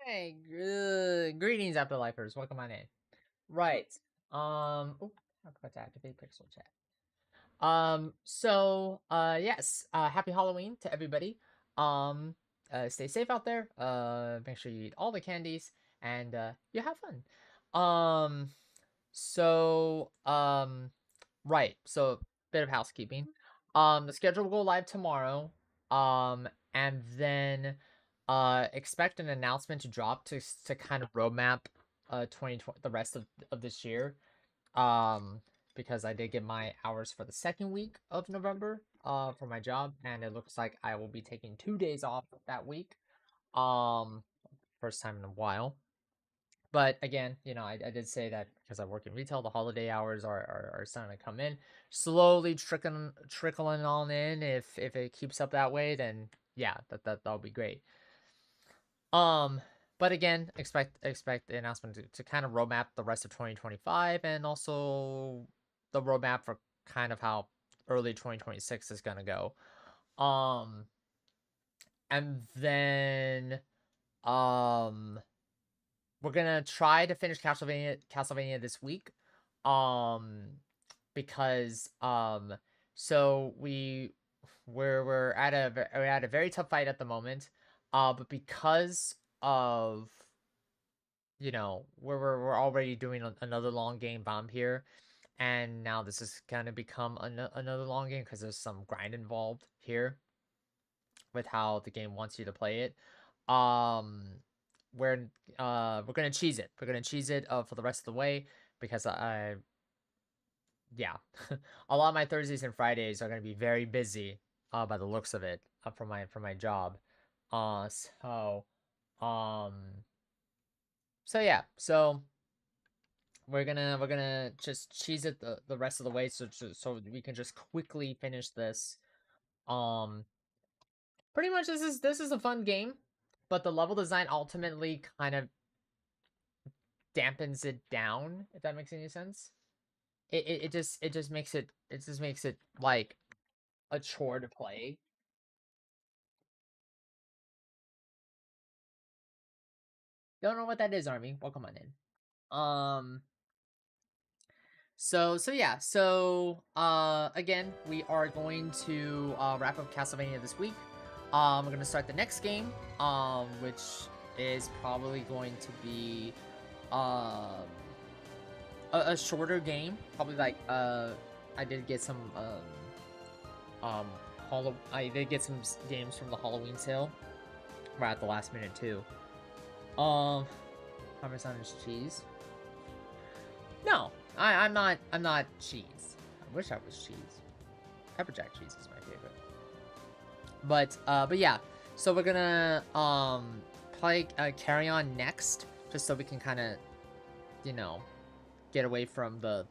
Hey, greetings, Afterlifers. Welcome on in. Right. Oh, I forgot to activate Pixel Chat. Yes. Happy Halloween to everybody. Um, stay safe out there. Make sure you eat all the candies and you have fun. Um, so um, right. So bit of housekeeping. The schedule will go live tomorrow. And then expect an announcement to drop to kind of roadmap 2020 the rest of this year. Because I did get my hours for the second week of November for my job, and it looks like I will be taking 2 days off that week. Um, First time in a while. But again, I did say that because I work in retail, the holiday hours are starting to come in, slowly trickling on in. If it keeps up that way, then yeah, that'll be great. Um, but again, expect the announcement to kind of roadmap the rest of 2025 and also the roadmap for kind of how early 2026 is gonna go. Um, and then um we're gonna try to finish Castlevania this week. Um, because so we're at a very tough fight at the moment. But because of we're already doing another long game bomb here, and now this is gonna become another long game because there's some grind involved here with how the game wants you to play it. Um, we're gonna cheese it. We're gonna cheese it for the rest of the way because yeah, a lot of my Thursdays and Fridays are gonna be very busy by the looks of it for my job. So um yeah, so we're gonna just cheese it the rest of the way so we can just quickly finish this. Um, Pretty much this is a fun game, but the level design ultimately kind of dampens it down, if that makes any sense. It just makes it like a chore to play. Don't know what that is, Army. Welcome on in. Um again, we are going to wrap up Castlevania this week. We're gonna start the next game, which is probably going to be um a shorter game. Probably like I did get some I did get some games from the Halloween sale right at the last minute too. Parmesan is cheese. No, I'm not cheese. I wish I was cheese. Pepper jack cheese is my favorite. But yeah. So we're gonna play Carry On next, just so we can kind of, you know, get away from the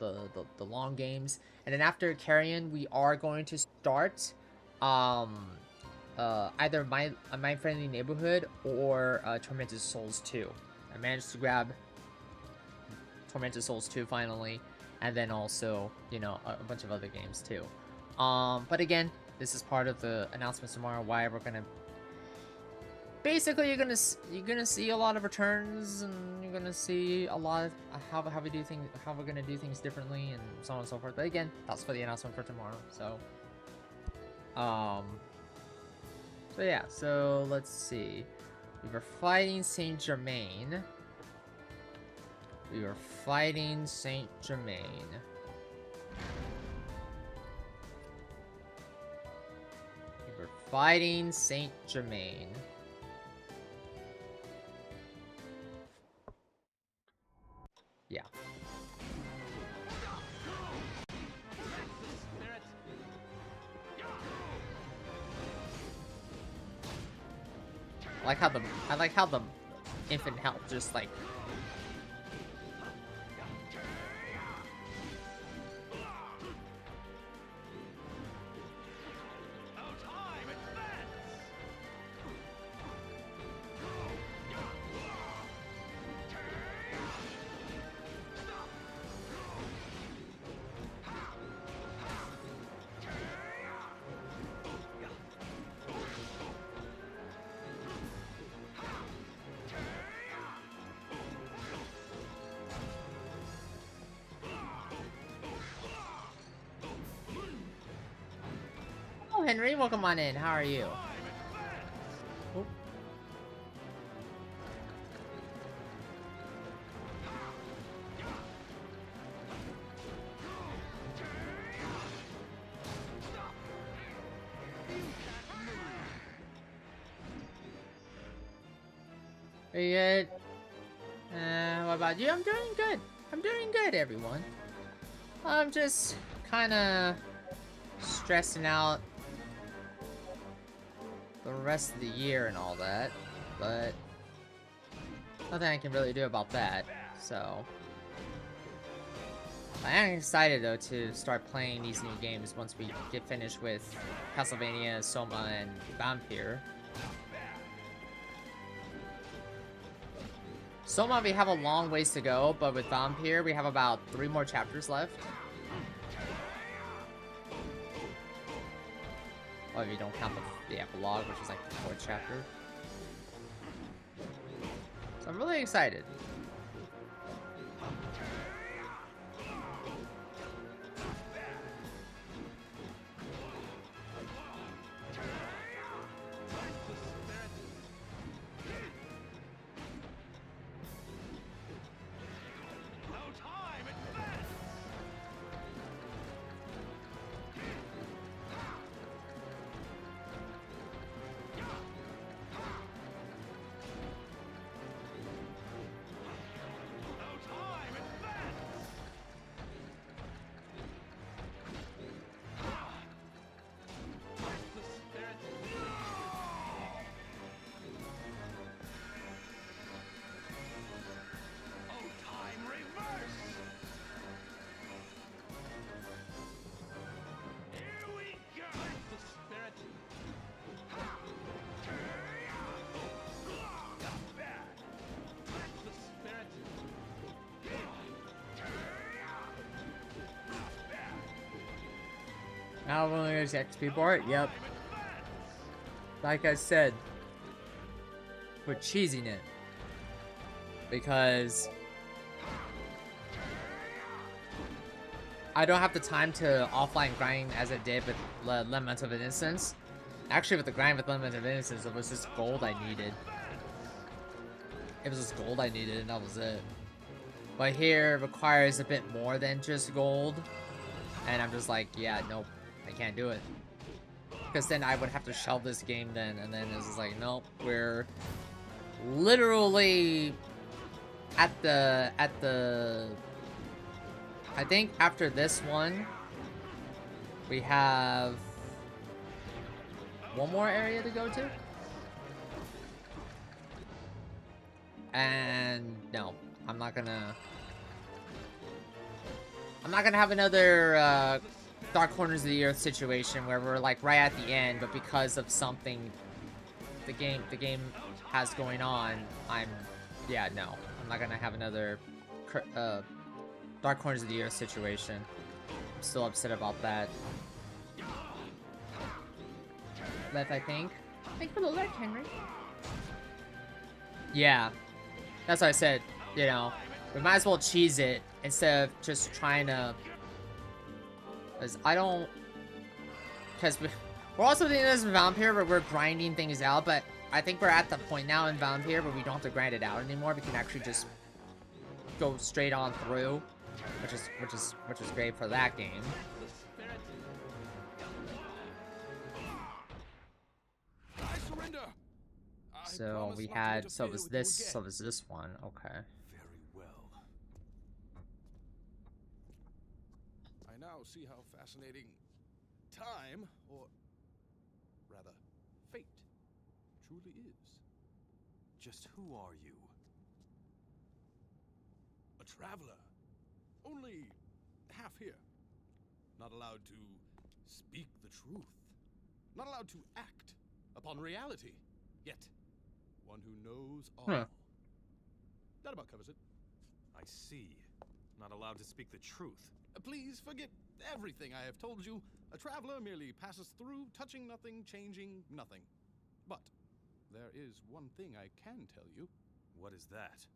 long games. And then after Carrion, we are going to start either My Friendly Neighborhood or Tormented Souls 2. I managed to grab Tormented Souls 2 finally, and then also, a bunch of other games too. But again, this is part of the announcements tomorrow why we're gonna basically you're gonna see a lot of returns, and you're gonna see a lot of how we do things, how we're gonna do things differently, and so on and so forth. But again, that's for the announcement for tomorrow. So yeah, so let's see. We were fighting Saint Germain. We were fighting Saint Germain. We were fighting Saint Germain. Yeah. I like how the infant health just like Henry. Welcome on in. How are you? Oh. Are you good? What about you? I'm doing good. I'm doing good, everyone. I'm just kind of stressing out the rest of the year and all that, but nothing I can really do about that, so... I am excited, though, to start playing these new games once we get finished with Castlevania, Soma, and Vampire. Soma, we have a long ways to go, but with Vampire, we have about 3 more chapters left. Oh, if you don't count the epilogue, which is like the 4th chapter. So I'm really excited. Now only there's XP for it? Yep. Like I said, we're cheesing it. Because I don't have the time to offline grind as I did with Lament of Innocence. Actually, with the grind with Lament of Innocence, it was just gold I needed. It was just gold I needed, and that was it. But here, it requires a bit more than just gold. And I'm just like, yeah, nope. I can't do it. Because then I would have to shelve this game then, and then it's just like, nope, we're literally at the I think after this one we have one more area to go to. And no, I'm not gonna have another Dark Corners of the Earth situation where we're like right at the end, but because of something the game has going on, yeah, no, I'm not gonna have another Dark Corners of the Earth situation. I'm still upset about that. Left, I think. Thank you for the alert, Henry. Yeah, that's what I said. You know, we might as well cheese it instead of just trying to. Because we're also doing this in Vampire where we're grinding things out, but I think we're at the point now in Vampire where we don't have to grind it out anymore. We can actually just go straight on through, which is great for that game. So we had, so it was this one, okay. Very well. I now see how fascinating time, or rather, fate, truly is. Just who are you? A traveler. Only half here. Not allowed to speak the truth. Not allowed to act upon reality. Yet, one who knows all. Huh. That about covers it. I see. Not allowed to speak the truth. Please forget everything I have told you. A traveler merely passes through, touching nothing, changing nothing. But there is one thing I can tell you. What is that?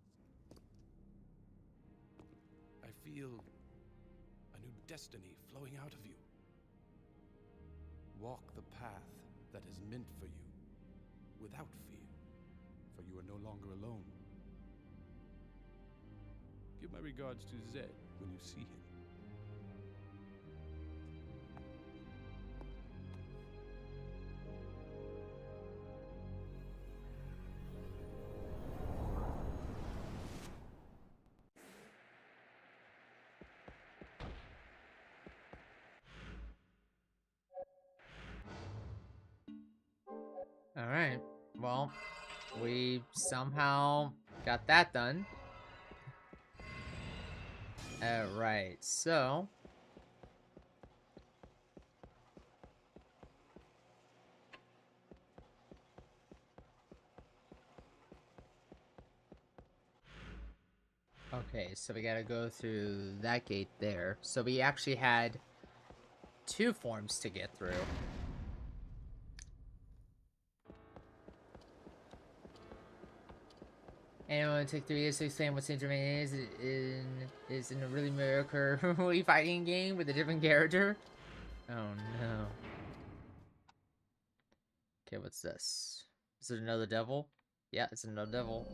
I feel a new destiny flowing out of you. walk the path that is meant for you without fear, for you are no longer alone. Give my regards to Zed when you see him. Alright, well, we somehow got that done. Alright, so... Okay, so we gotta go through that gate there. So we actually had 2 forms to get through. Anyone take 3 years to explain what Saint Germain is in a really mediocre fighting game with a different character? Oh no. Okay, what's this? Is it another devil? Yeah, it's another devil.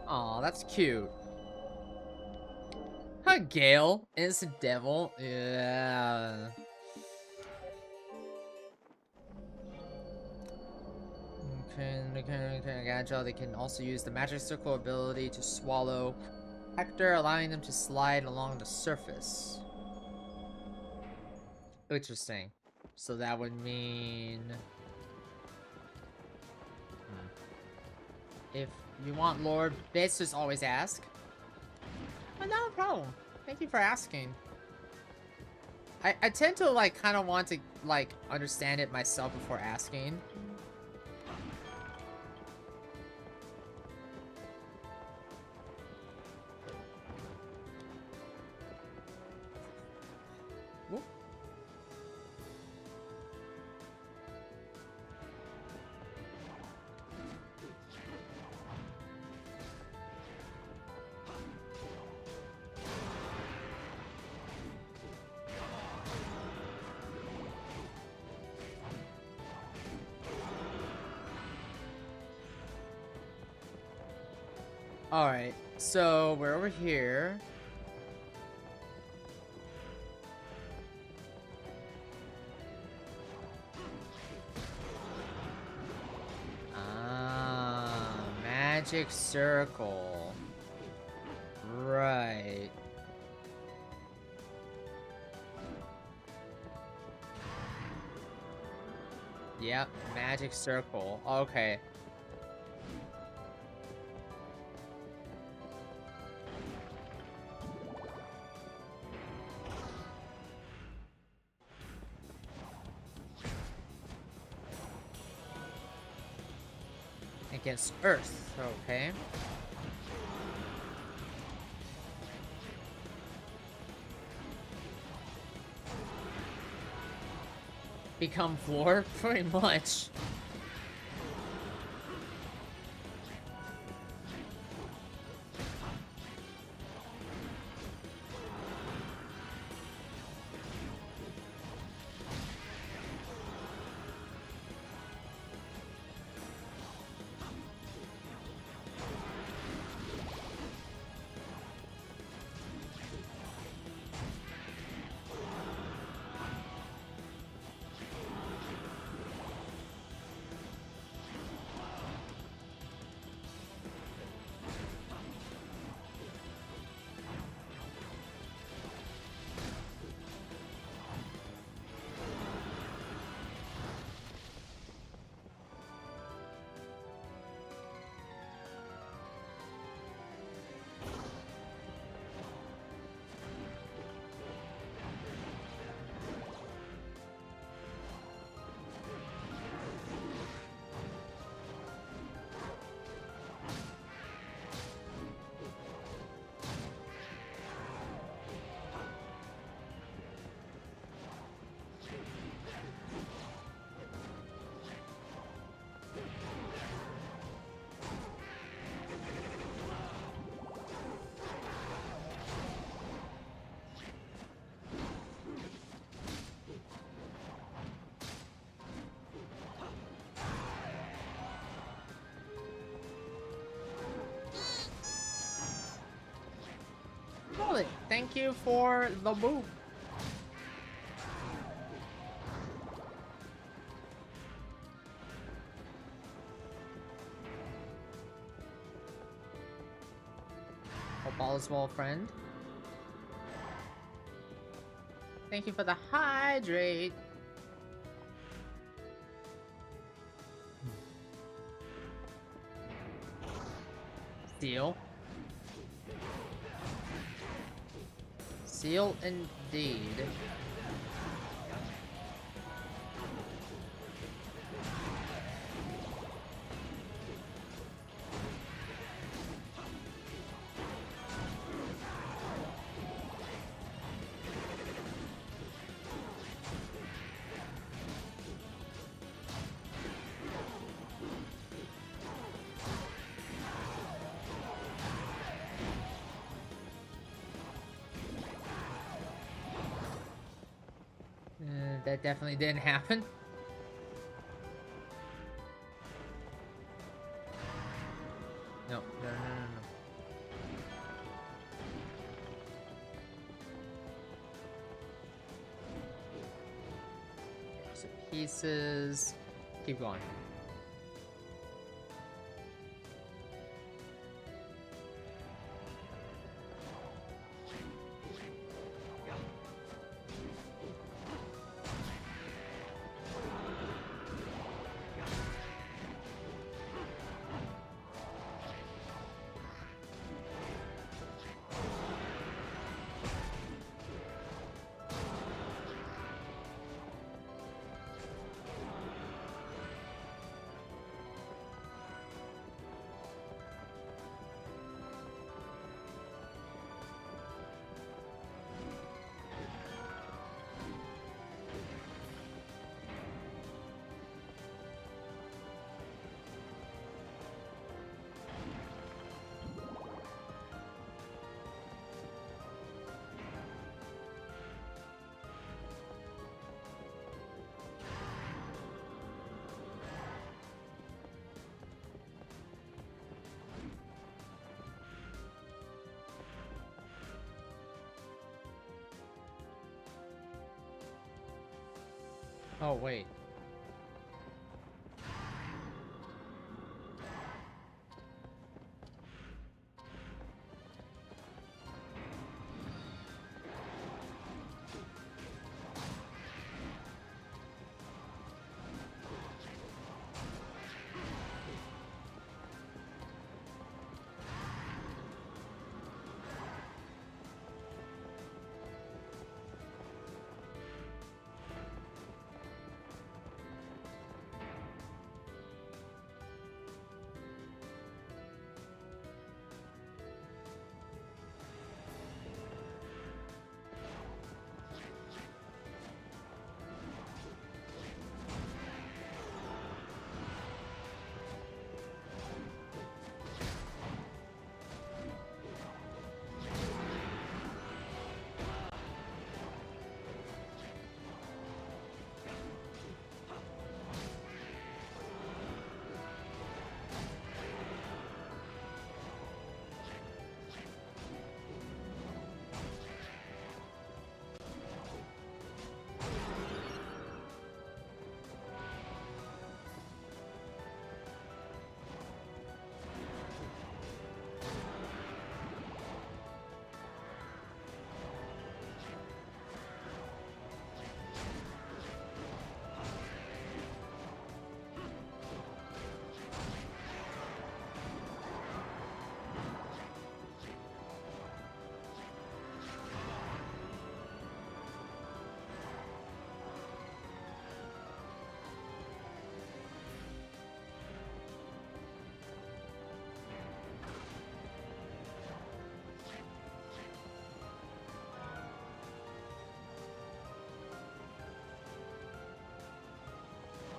Aw, that's cute. Huh, Gale? Innocent devil? Yeah. Agile, they can also use the magic circle ability to swallow Hector, allowing them to slide along the surface. Interesting. So that would mean... If you want Lord, bits, just always ask. Oh, no problem. Thank you for asking. I tend to, like, kind of want to, like, understand it myself before asking. Whoop. Alright, so we're over here. Ah, magic circle. Right. Yep, magic circle. Okay. Against Earth, okay. Become floor? Pretty much. Violet, thank you for the move. Hope all is well, friend. Thank you for the hydrate. Seal. Seal indeed. That definitely didn't happen. No, no, no, no, no. So pieces. Keep going. Oh, wait.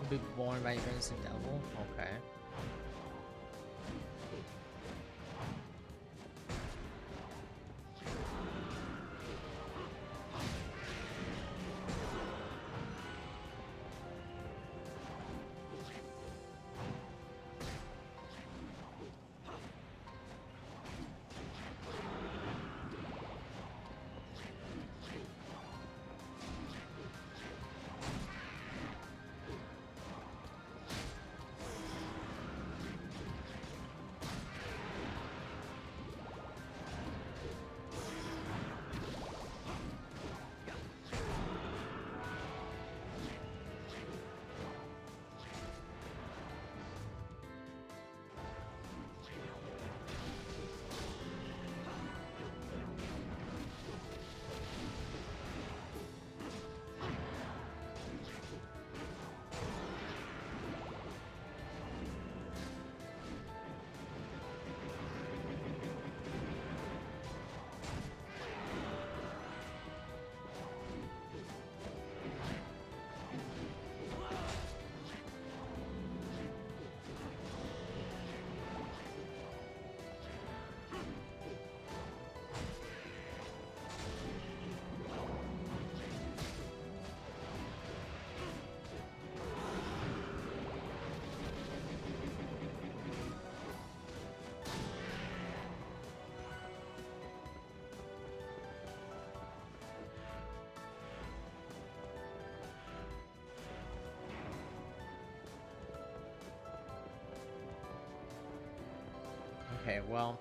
Be born by innocent devil? Okay. Okay, well,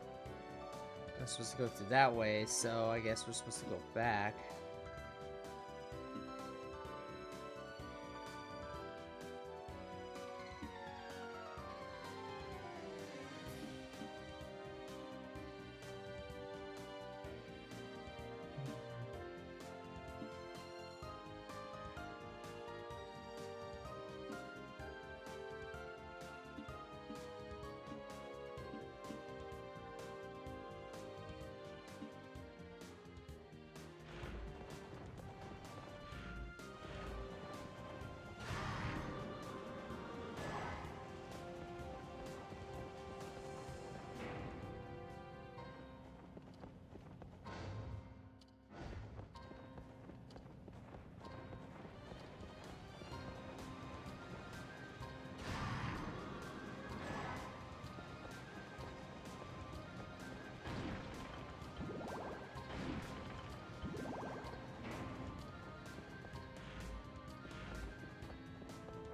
I'm supposed to go through that way, so I guess we're supposed to go back.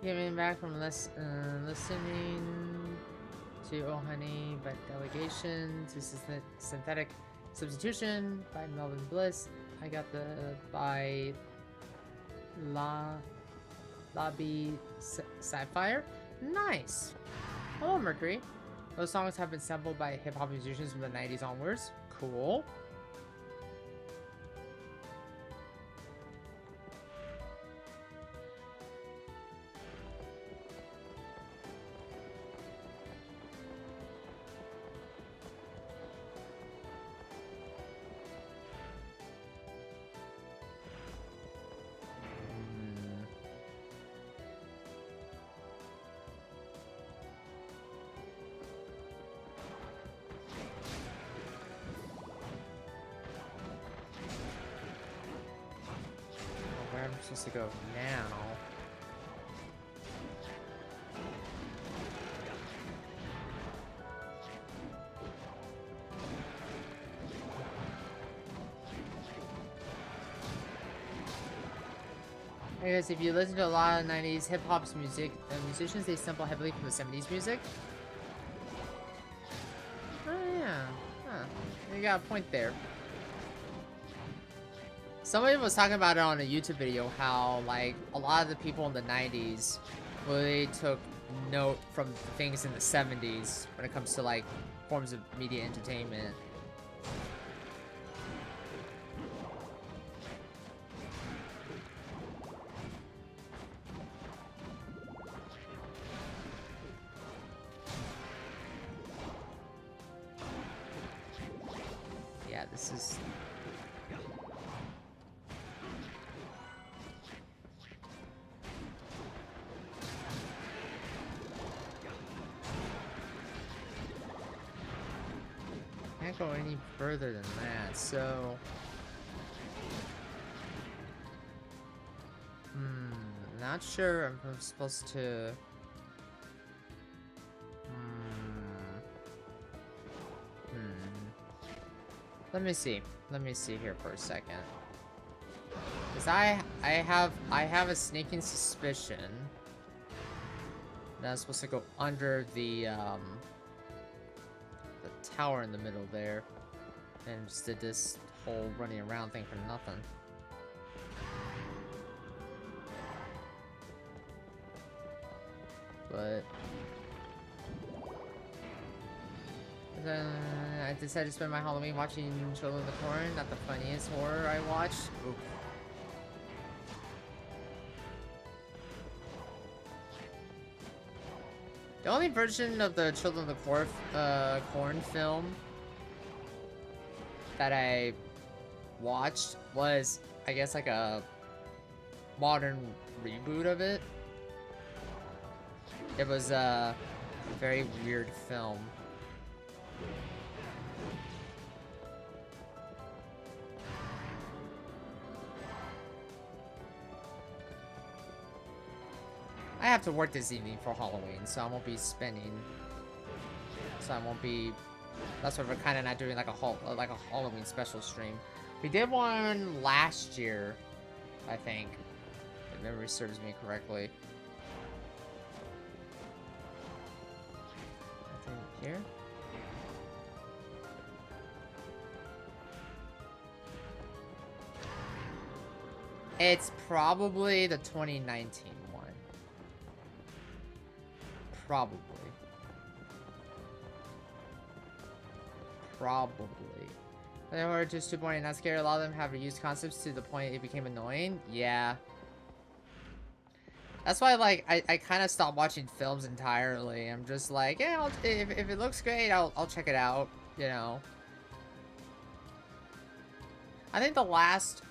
Getting back from listening to Oh Honey by Delegation to Synthetic Substitution by Melvin Bliss. I got the by Lobby Sapphire. Nice. Hello, Mercury. Those songs have been sampled by hip-hop musicians from the 90s onwards. Cool. Where am I supposed to go now? Because if you listen to a lot of 90s hip-hop's musicians, they sample heavily from the 70s music. Oh yeah, huh. You got a point there. Somebody was talking about it on a YouTube video, how like a lot of the people in the 90s really took note from things in the 70s when it comes to like forms of media entertainment. Yeah, this is... Can't go any further than that, so... Not sure if I'm supposed to... Let me see. Let me see here for a second. Because I have a sneaking suspicion that I'm supposed to go under the tower in the middle there, and just did this whole running around thing for nothing. But then I decided to spend my Halloween watching Children of the Corn, not the funniest horror I watched. Oof. The only version of the Children of the Corn film that I watched was, I guess, like a modern reboot of it. It was a very weird film. I have to work this evening for Halloween, so I won't be spending. So I won't be. That's why we're kind of not doing like a Halloween special stream. We did one last year, I think, if memory serves me correctly. I think here. It's probably the 2019 one. Probably. They were just too boring and not scary. A lot of them have reused concepts to the point it became annoying. Yeah. That's why, like, I kind of stopped watching films entirely. I'm just like, yeah, if it looks great, I'll check it out, you know. I think the last,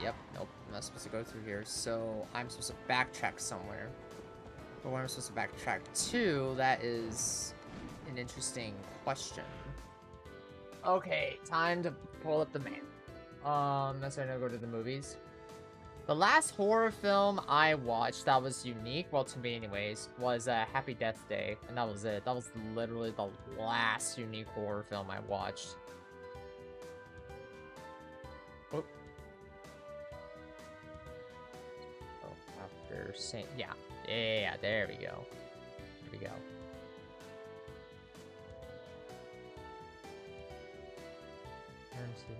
yep, nope, I'm not supposed to go through here, so I'm supposed to backtrack somewhere. But where I'm supposed to backtrack to, that is an interesting question. Okay, time to pull up the map. That's why I go to the movies. The last horror film I watched that was unique, well, to me anyways, was Happy Death Day, and that was it. That was literally the last unique horror film I watched. Oh, after saying, yeah, there we go. There we go. Turn to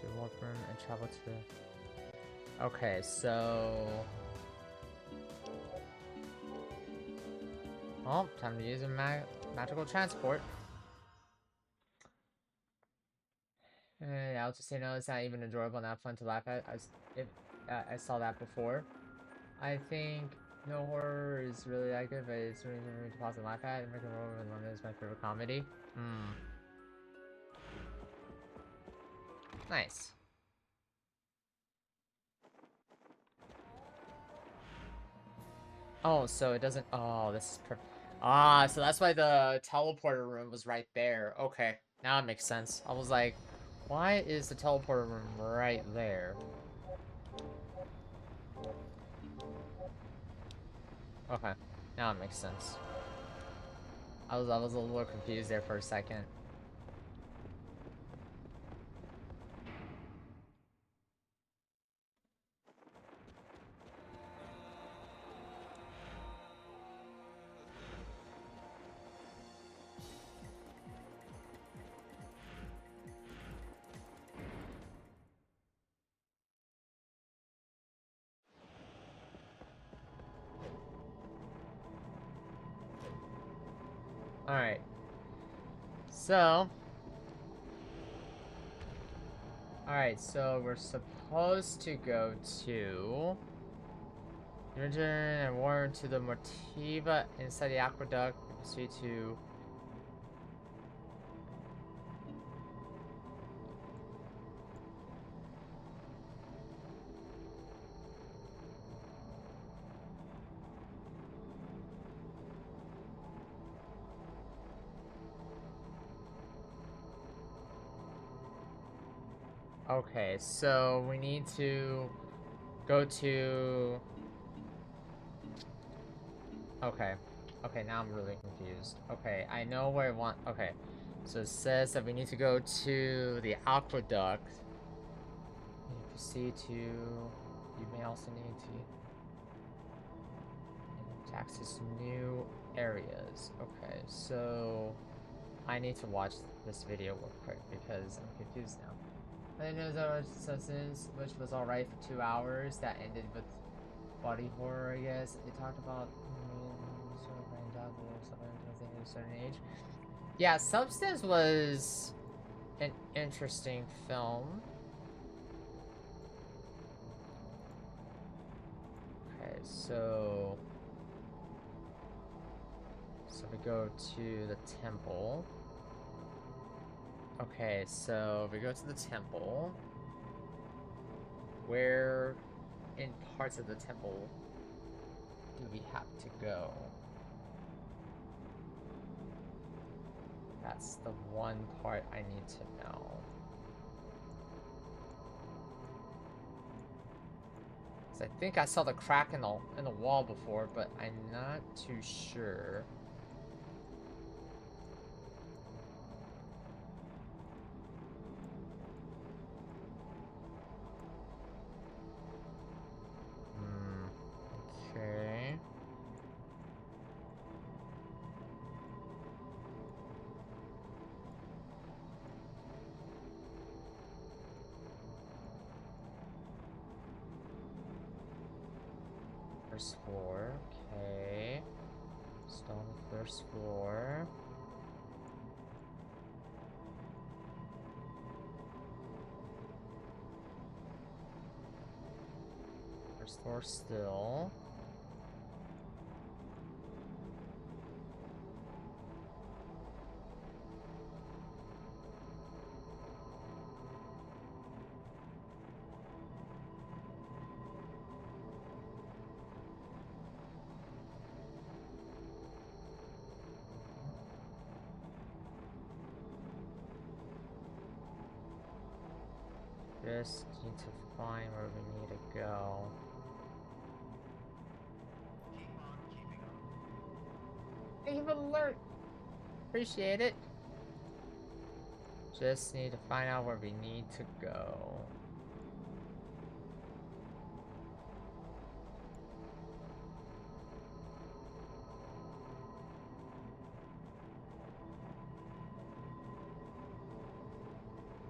the warp room and travel to the... Okay, so... Oh, time to use a magical transport. I'll just say no, it's not even enjoyable, not fun to laugh at. I saw that before. I think no horror is really that good, but it's really something to pause and laugh at. American Horror in London is my favorite comedy. Nice. Oh, so it doesn't... Oh, this is perfect. Ah, so that's why the teleporter room was right there. Okay, now it makes sense. I was like, why is the teleporter room right there? Okay, now it makes sense. I was a little confused there for a second. Alright. So... Alright, so we're supposed to go to... Return and warn to the Mortiva inside the aqueduct. Proceed to... Okay, so we need to go to... Okay. Okay, now I'm really confused. Okay, I know where I want... Okay. So it says that we need to go to the aqueduct. You proceed to... You may also need to access new areas. Okay, so... I need to watch this video real quick because I'm confused now. I know that substance, which was alright for 2 hours, that ended with body horror, I guess. It talked about sort of brain death or something at a certain age. Yeah, Substance was an interesting film. Okay, so we go to the temple. Okay, so we go to the temple. Where in parts of the temple do we have to go? That's the one part I need to know. I think I saw the crack in the wall before, but I'm not too sure. Okay. first floor. Okay. Still on the first floor. First floor still. Just need to find where we need to go. Thank you for the alert. Appreciate it. Just need to find out where we need to go.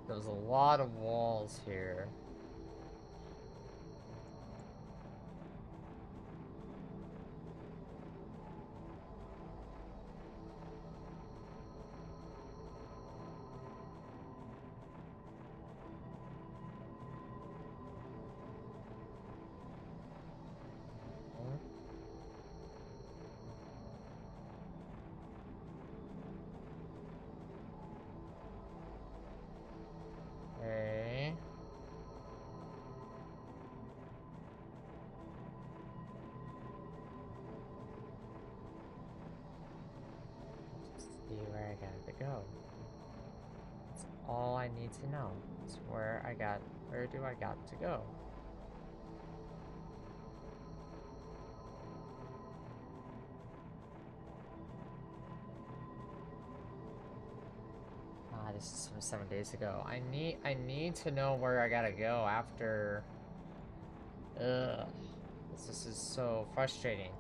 There's a lot of walls here. Okay. Let's see where I got to go. That's all I need to know. It's where do I got to go? Ah, this is from 7 days ago. I need to know where I gotta go after. Ugh. This is so frustrating.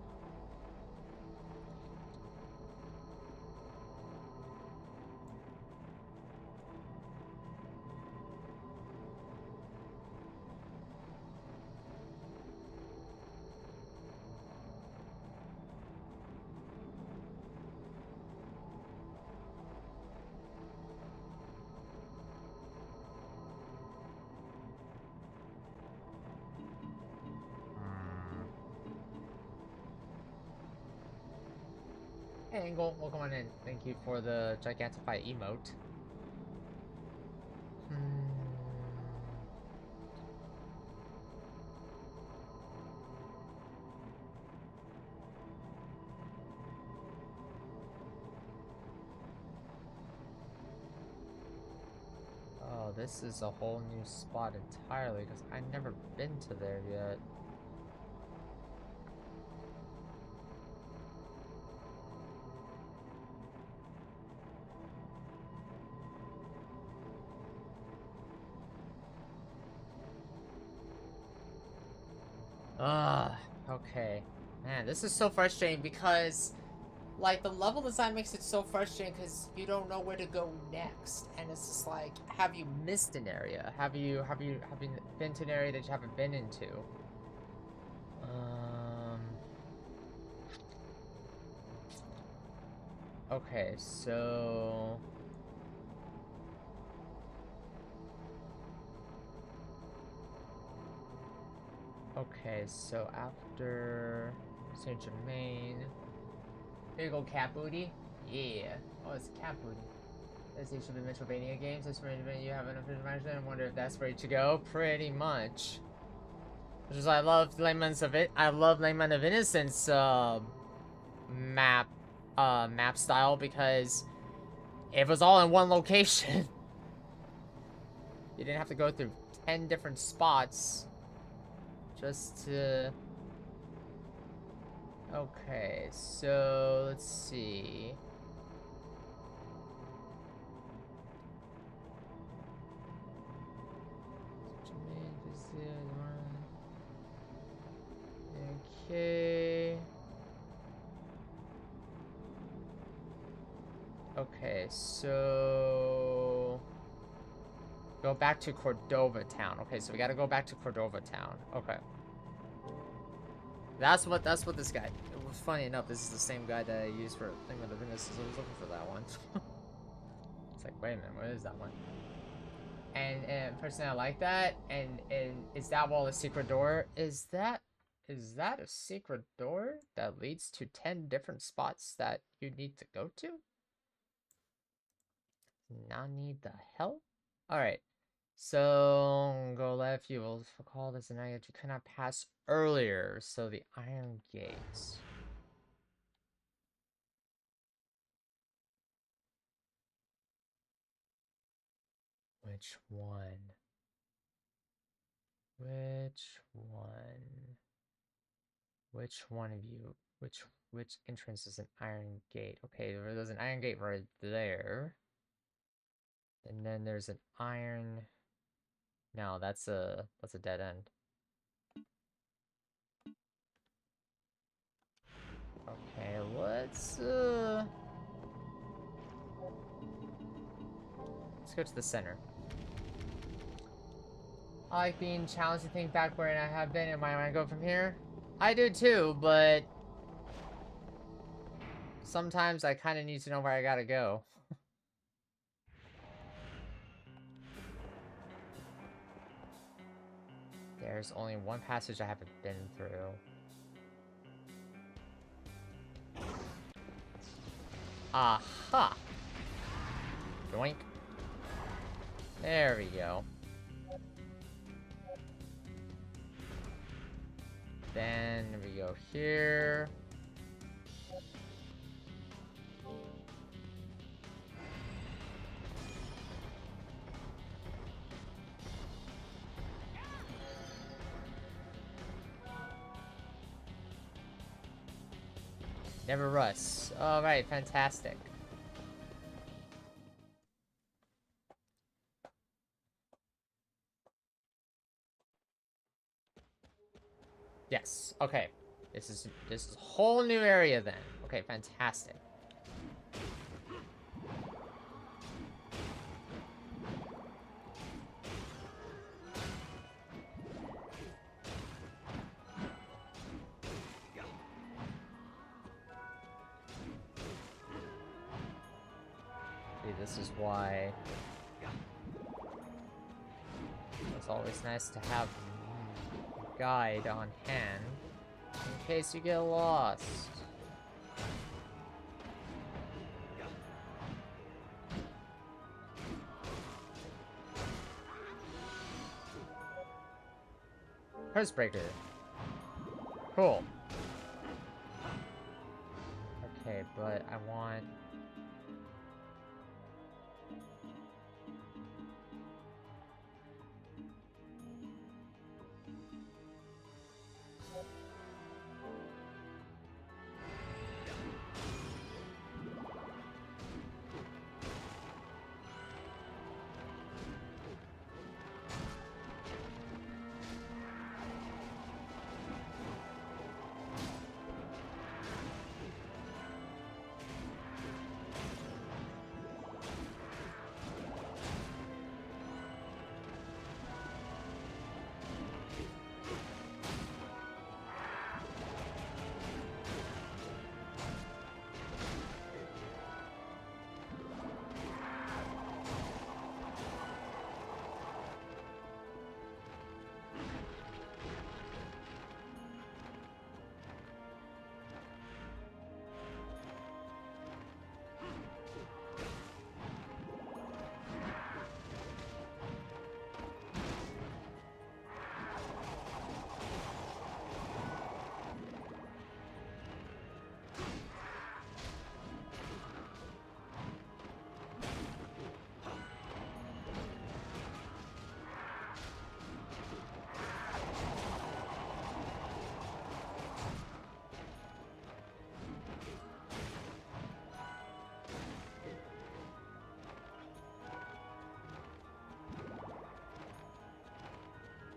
Hey, Angle, welcome on in. Thank you for the Gigantify emote. Oh, this is a whole new spot entirely, because I've never been to there yet. Okay. Man, this is so frustrating because, like, the level design makes it so frustrating because you don't know where to go next. And it's just like, have you missed an area? Have you been to an area that you haven't been into? Okay, so... Okay, so after Saint Germain, here you go, Cat Booty. Yeah. Oh, it's Cat Booty. This should be Metroidvania games. This Metroidvania you have an official management. I wonder if that's where you should go. Pretty much. Which is why I love Layman's of it. I love Layman of Innocence map style because it was all in one location. You didn't have to go through 10 different spots. Just to... Okay, so let's see. Okay. Okay, so... Go back to Cordova Town. Okay, so we gotta go back to Cordova Town. Okay. That's what this guy. It was funny enough. This is the same guy that I used for Thing of the Witnesses. I was looking for that one. It's like, wait a minute, what is that one? And personally, I like that. And is that wall a secret door? Is that a secret door that leads to 10 different spots that you need to go to? Nani the hell? All right. So, go left, you will recall this and that you could not pass earlier, so the iron gates. Which one? Which one? Which one of you? Which entrance is an iron gate? Okay, there's an iron gate right there. And then there's an iron... No, that's a dead end. Okay, let's go to the center. I like being challenged to think back where I have been and where I go from here. I do too, but sometimes I kind of need to know where I gotta go. There's only one passage I haven't been through. Aha! Yoink. There we go. Then we go here. Never rust. Alright, fantastic. Yes, okay. This is a whole new area then. Okay, fantastic. See, this is why it's always nice to have a guide on hand in case you get lost. Curse breaker. Cool. Okay, but I want...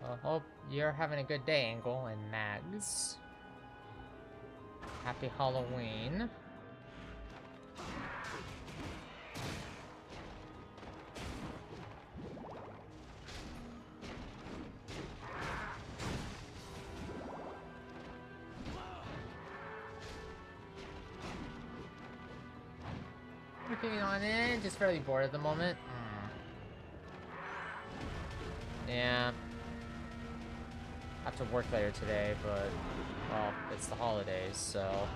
I hope you're having a good day, Angle and Mags. Happy Halloween. keeping on it. Just fairly bored at the moment. Yeah. I have to work later today, but, well, it's the holidays, so...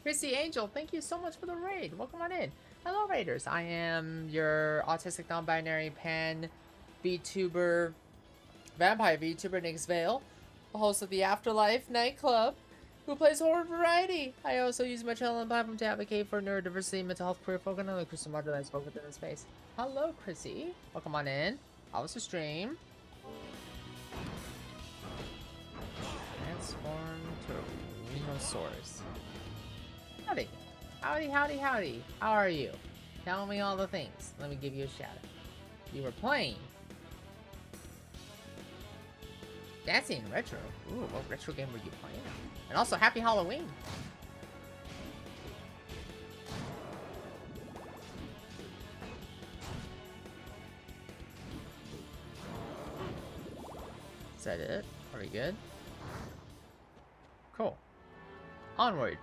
Chrissy Angel, thank you so much for the raid. Welcome on in. Hello, Raiders. I am your autistic non-binary pan VTuber, vampire VTuber Nix Vale, the host of the Afterlife nightclub, who plays horror variety. I also use my channel and platform to advocate for neurodiversity, mental health, queer folk, and other Christian marginalized folk within the space. Hello, Chrissy. Welcome on in. How was the stream? Transform to Rhinosaurus. Howdy. Howdy, howdy, howdy. How are you? Tell me all the things. Let me give you a shout out. You were playing. That's in retro. Ooh, what retro game were you playing? And also, happy Halloween. Is that it? Are we good? Cool. Onward.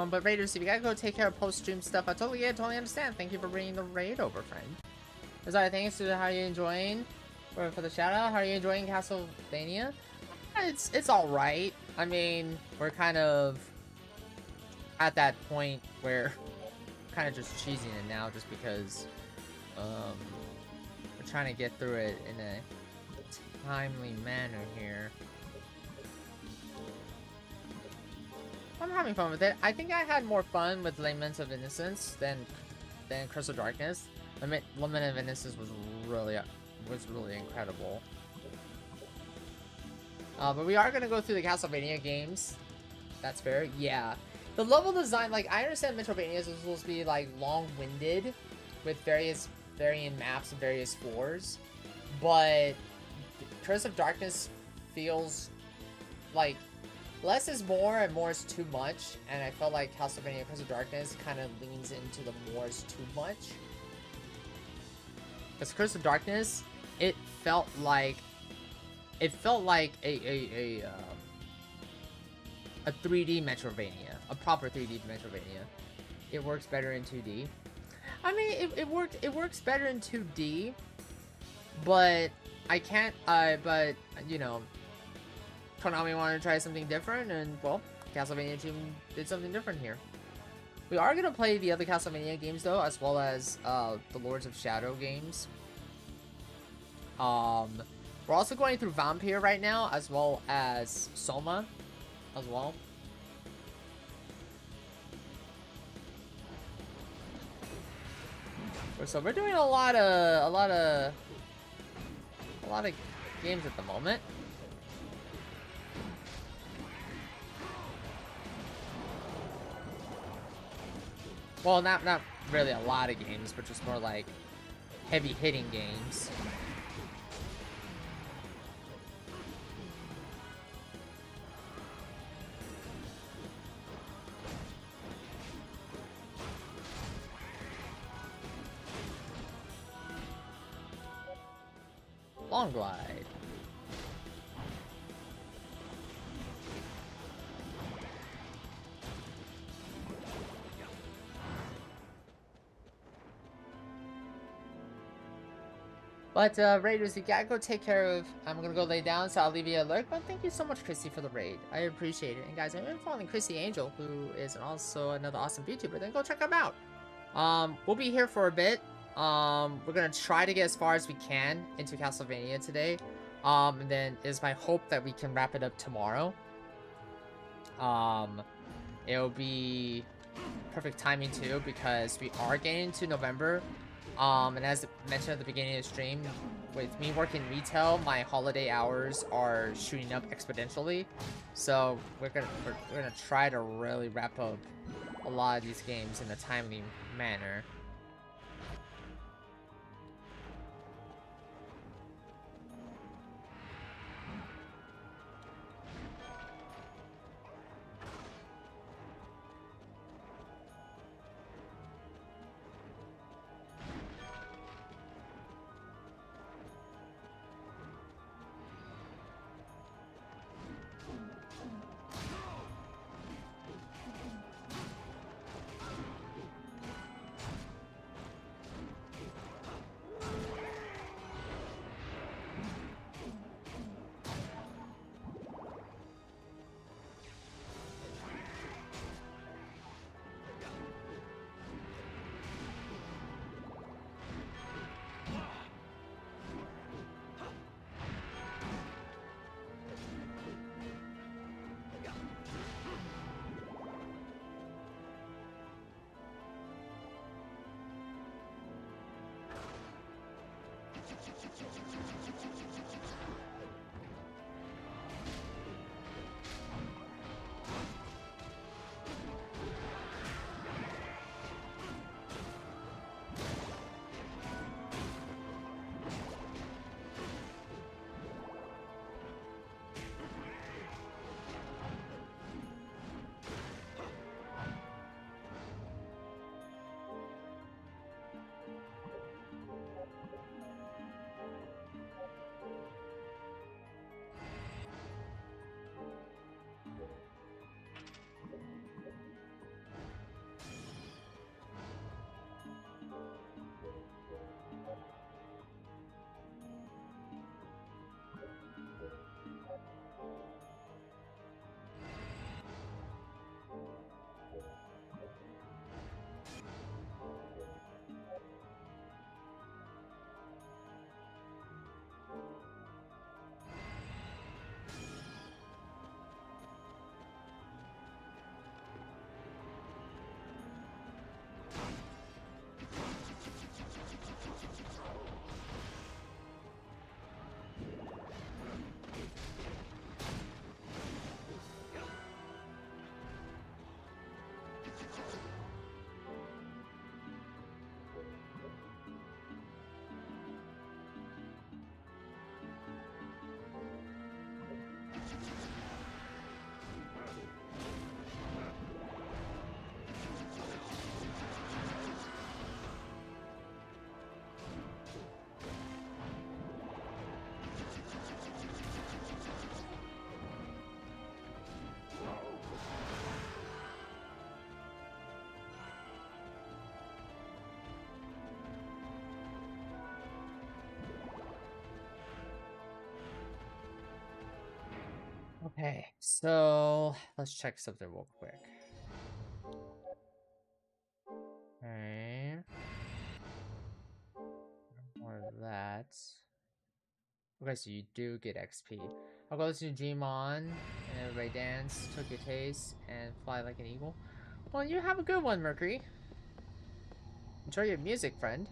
But Raiders, if you gotta go take care of post-stream stuff, I totally get it, totally understand. Thank you for bringing the raid over, friend. Sorry, thanks to how you enjoying for the shout out. How are you enjoying Castlevania? It's all right. I mean, we're kind of at that point where we're kind of just cheesing it now, just because we're trying to get through it in a timely manner here. I'm having fun with it. I think I had more fun with Lament of Innocence than Curse of Darkness. Lament of Innocence was really incredible. But we are gonna go through the Castlevania games. That's fair. Yeah. The level design, like, I understand Metroidvania is supposed to be like long-winded with varying maps and various floors, but Curse of Darkness feels like less is more and more is too much, and I felt like Castlevania Curse of Darkness kind of leans into the more is too much. Because Curse of Darkness, it felt like a 3D Metroidvania, a proper 3D Metroidvania. It works better in 2D. I mean, it works better in 2D, but I can't. But you know, Konami wanted to try something different, and well, Castlevania 2 did something different here. We are gonna play the other Castlevania games though, as well as the Lords of Shadow games. We're also going through Vampire right now, as well as Soma, as well. So we're doing a lot of games at the moment. Well, not really a lot of games, but just more like heavy hitting games. Long Glide. But Raiders, you gotta go take care of. I'm gonna go lay down, so I'll leave you a lurk. But thank you so much, Chrissy, for the raid. I appreciate it. And guys, I've been following Chrissy Angel, who is also another awesome VTuber. Then go check him out. We'll be here for a bit. We're gonna try to get as far as we can into Castlevania today. And then it is my hope that we can wrap it up tomorrow. It'll be perfect timing too, because we are getting into November. And as mentioned at the beginning of the stream, with me working retail, my holiday hours are shooting up exponentially. So we're gonna try to really wrap up a lot of these games in a timely manner. Okay, so let's check something real quick. Okay. More of that. Okay, so you do get XP. I'll go listen to Dream On, and everybody dance, took your taste, and fly like an eagle. Well, you have a good one, Mercury. Enjoy your music, friend.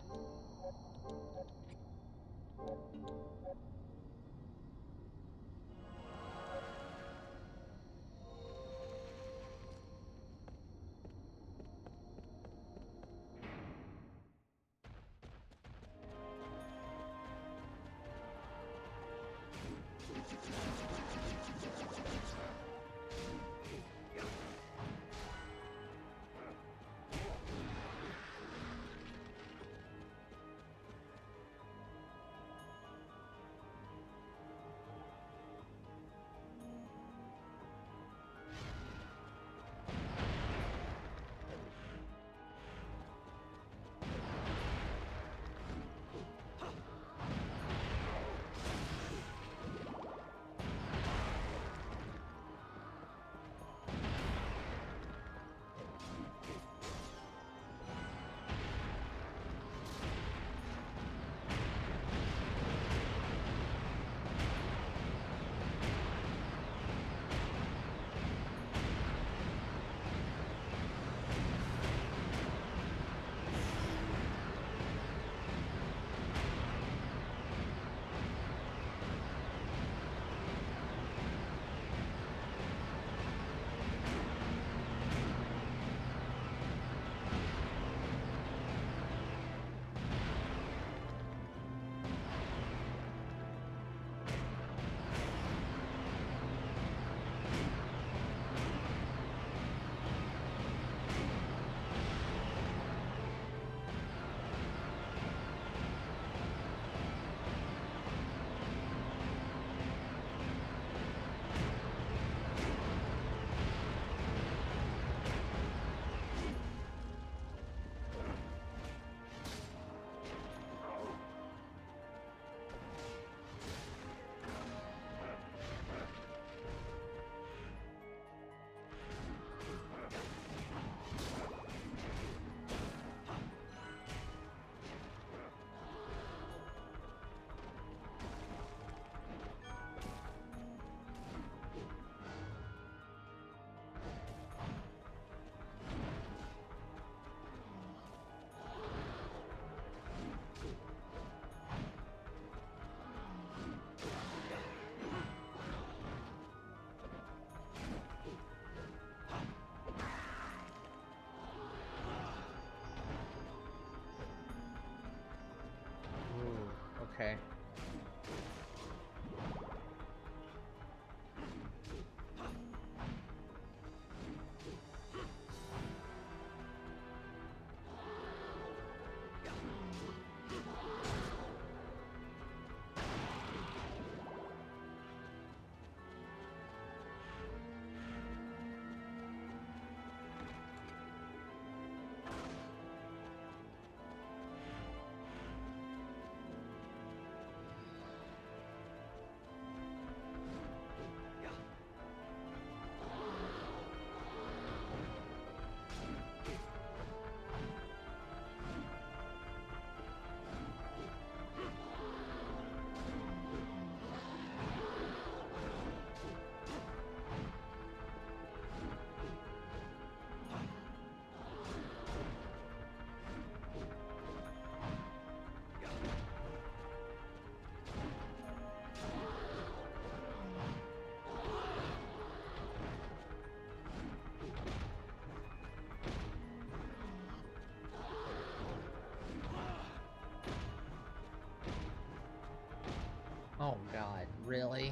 Really?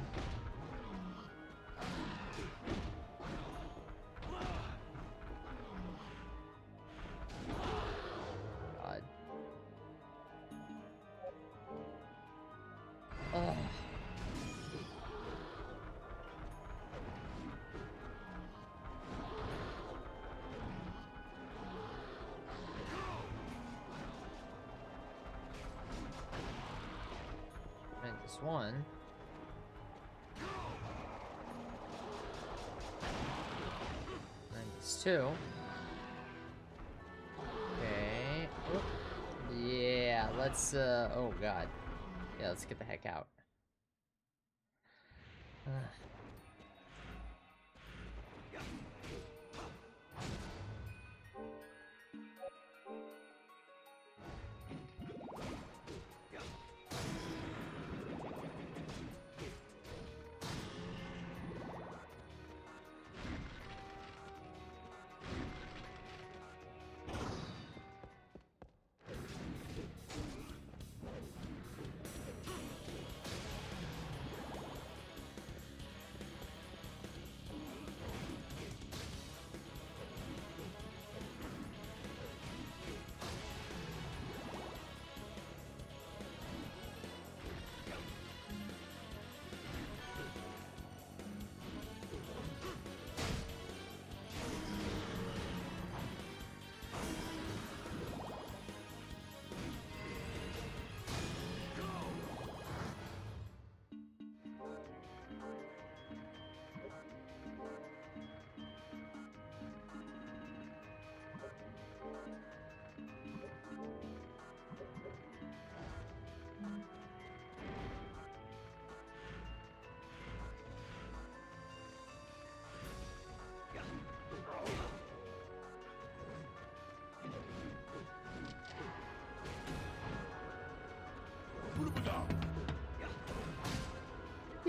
God. Ugh. And this one. And this two. Okay. Oop. Yeah, let's oh god. Yeah, let's get the heck out.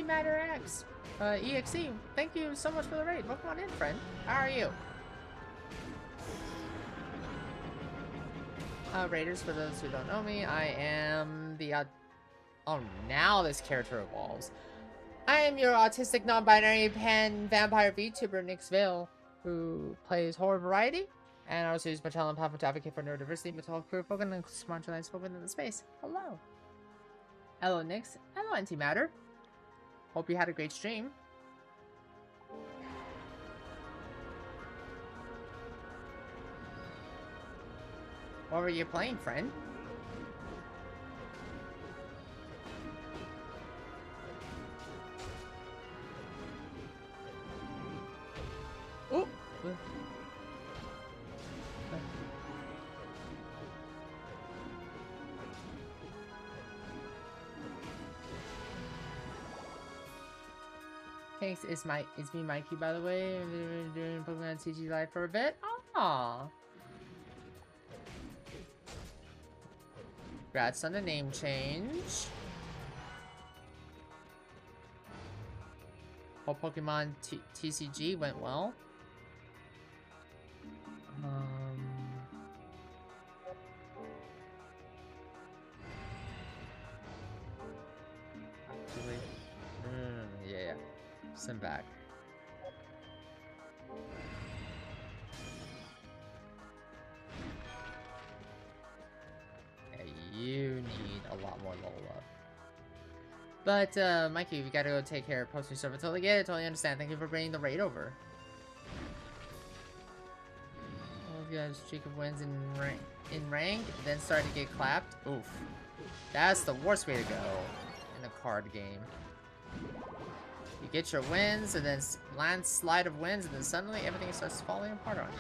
Matter X, EXE, thank you so much for the raid. Welcome on in, friend. How are you? Raiders, for those who don't know me, I am the, oh, now this character evolves. I am your autistic, non-binary, pan-vampire VTuber, Nyx Vale, who plays horror variety, and I also use my talent platform to advocate for neurodiversity, mental health, queer folk, and marginalized folk within the space. Hello. Hello, Nyx. Hello, Antimatter. Hope you had a great stream. What were you playing, friend? Oh! Thanks, it's me, Mikey, by the way. I've been doing Pokemon TG Live for a bit. Aww. Congrats on the name change. Hope Pokemon TCG went well. Yeah. Send back. Yeah, you need a lot more level up. But, Mikey, we gotta go take care of posting stuff. I totally get it, totally understand. Thank you for bringing the raid over. Oh, you guys, streak of wins in rank, then start to get clapped. Oof. That's the worst way to go in a card game. You get your wins, and then landslide of wins, and then suddenly everything starts falling apart on you.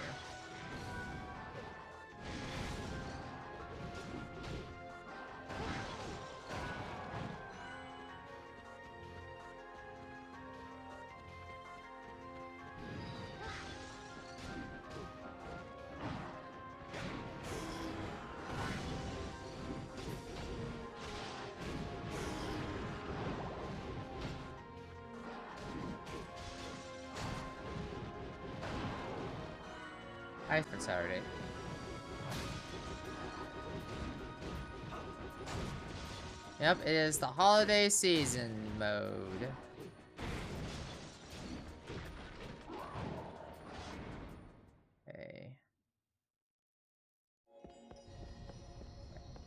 Hi, for Saturday. Yep, it is the holiday season mode. Okay.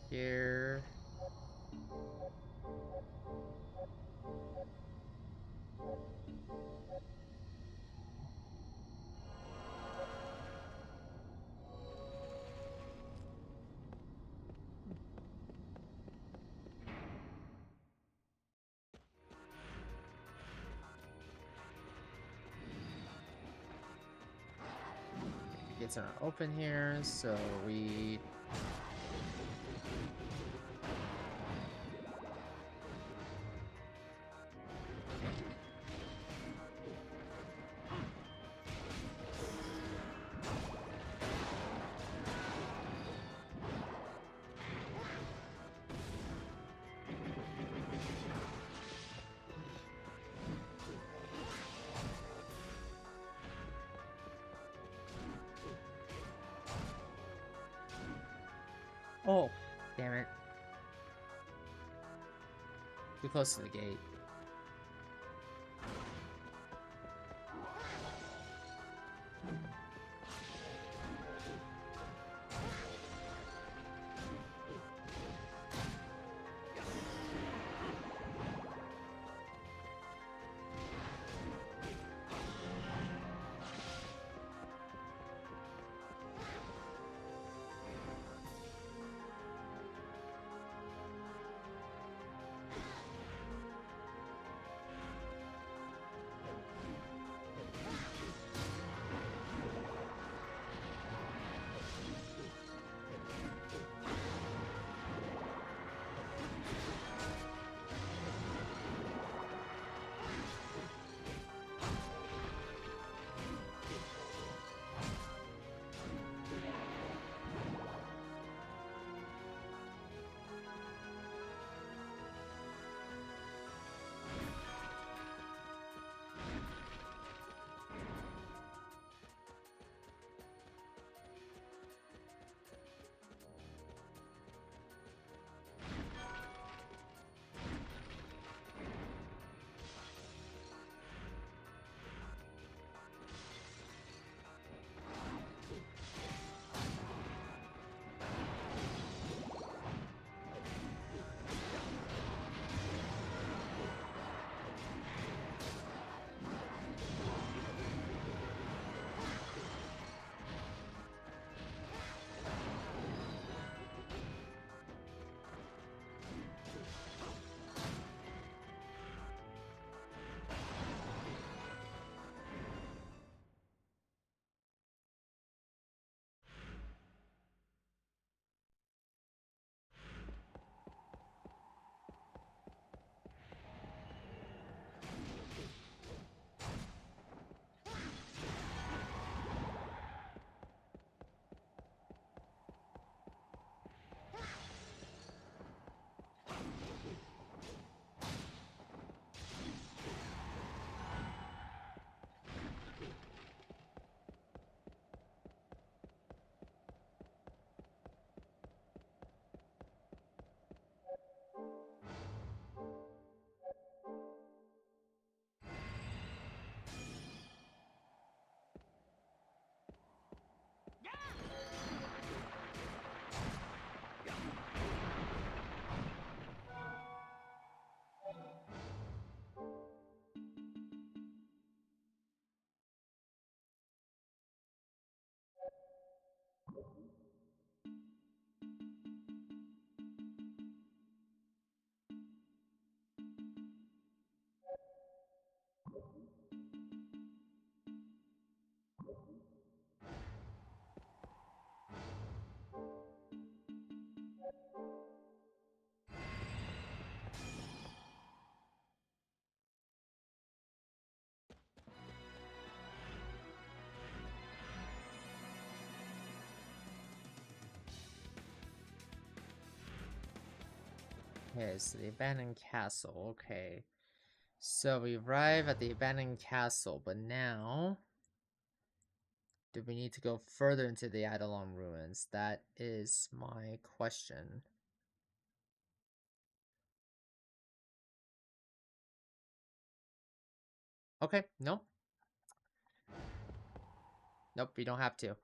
Here. Gates are open here, so we... Oh, damn it. Too close to the gate. Okay, so the abandoned castle. Okay. So we arrive at the abandoned castle, but now... do we need to go further into the Eidolon ruins? That is my question. Okay, nope. Nope, we don't have to.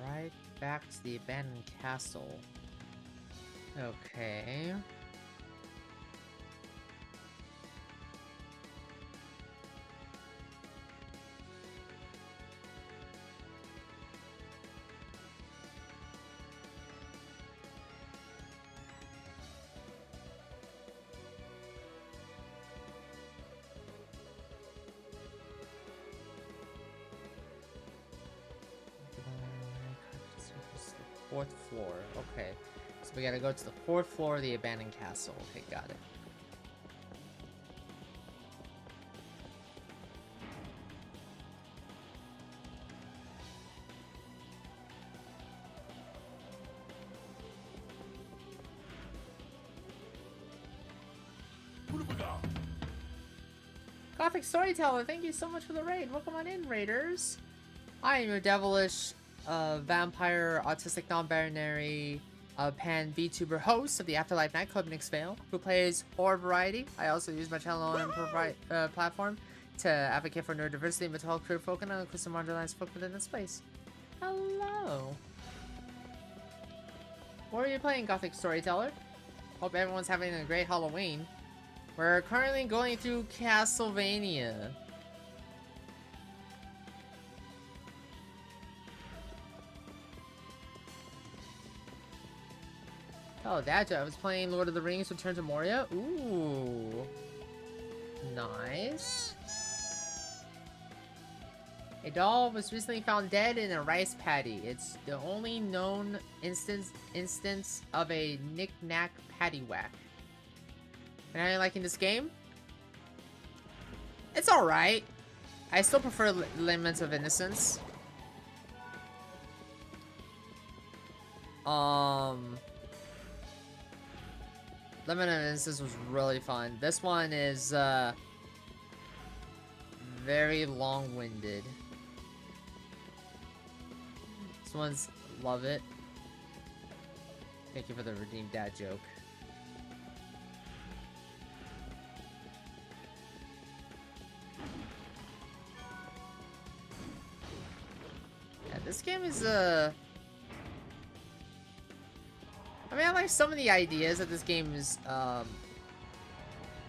Alright, back to the abandoned castle. Okay. Fourth floor. Okay. So we gotta go to the fourth floor of the abandoned castle. Okay, got it. Gothic Storyteller, thank you so much for the raid. Welcome on in, raiders. I am your devilish, vampire, autistic, non-binary, pan VTuber host of the Afterlife nightclub, Nick's Vale, who plays horror variety. I also use my channel and platform to advocate for neurodiversity, mental health, queer folk, and inclusive marginalized folk within this space. Hello. What are you playing, Gothic Storyteller? Hope everyone's having a great Halloween. We're currently going through Castlevania. Oh, that I was playing Lord of the Rings Return to Moria. Ooh. Nice. A doll was recently found dead in a rice paddy. It's the only known instance of a knick-knack paddywhack. And are you liking this game? It's alright. I still prefer Limits of Innocence. Limit of Innocence was really fun. This one is, very long-winded. This one's... love it. Thank you for the redeemed dad joke. Yeah, this game is, I mean, I like some of the ideas that this game is,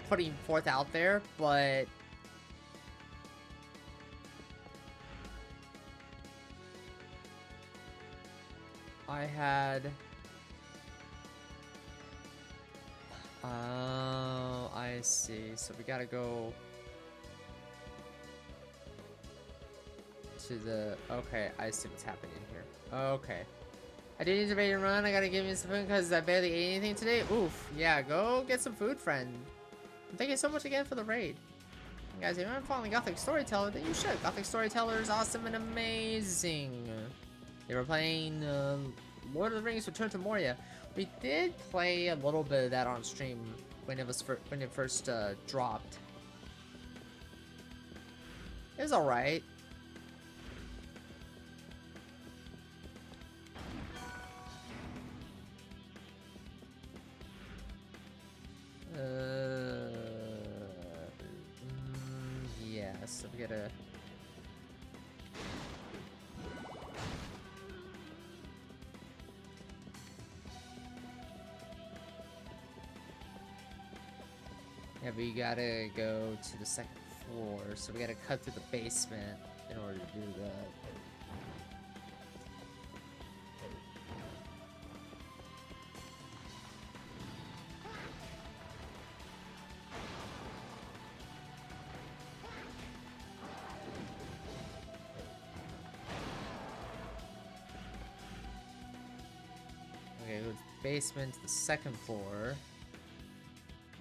putting forth out there, but... I had... Oh, I see. So we gotta go... to the... Okay, I see what's happening here. Okay. I didn't need to ready to run. I gotta give me some food because I barely ate anything today. Oof. Yeah, go get some food, friend. And thank you so much again for the raid. And guys, if you're not following Gothic Storyteller, then you should. Gothic Storyteller is awesome and amazing. They were playing Lord of the Rings Return to Moria. We did play a little bit of that on stream when it first dropped. It was alright. Yeah, so we gotta... Yeah, we gotta go to the second floor, so we gotta cut through the basement in order to do that. Okay, go to the basement to the second floor.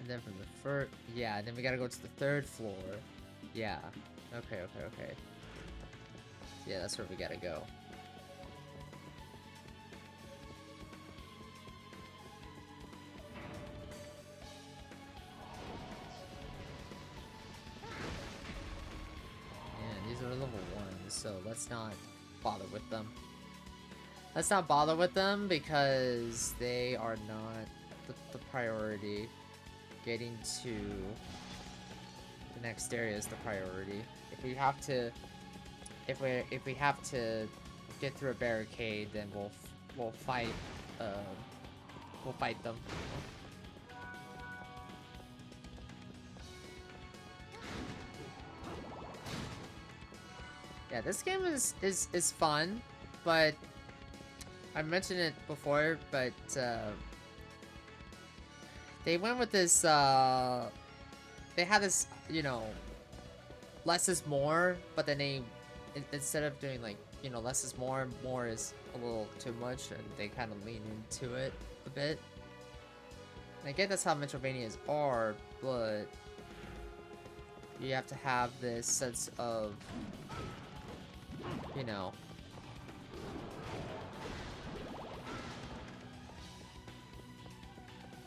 And then from the first... Yeah, and then we gotta go to the third floor. Yeah. Okay. Yeah, that's where we gotta go. Yeah, these are level 1s, so let's not bother with them. Let's not bother with them because they are not the priority. Getting to the next area is the priority. If we have to get through a barricade, then we'll fight them. Yeah, this game is fun, but I mentioned it before, but they went with this, they had this, you know, less is more, but then they, instead of doing like, you know, less is more is a little too much, and they kind of lean into it a bit. And I get that's how Metroidvanias are, but you have to have this sense of, you know,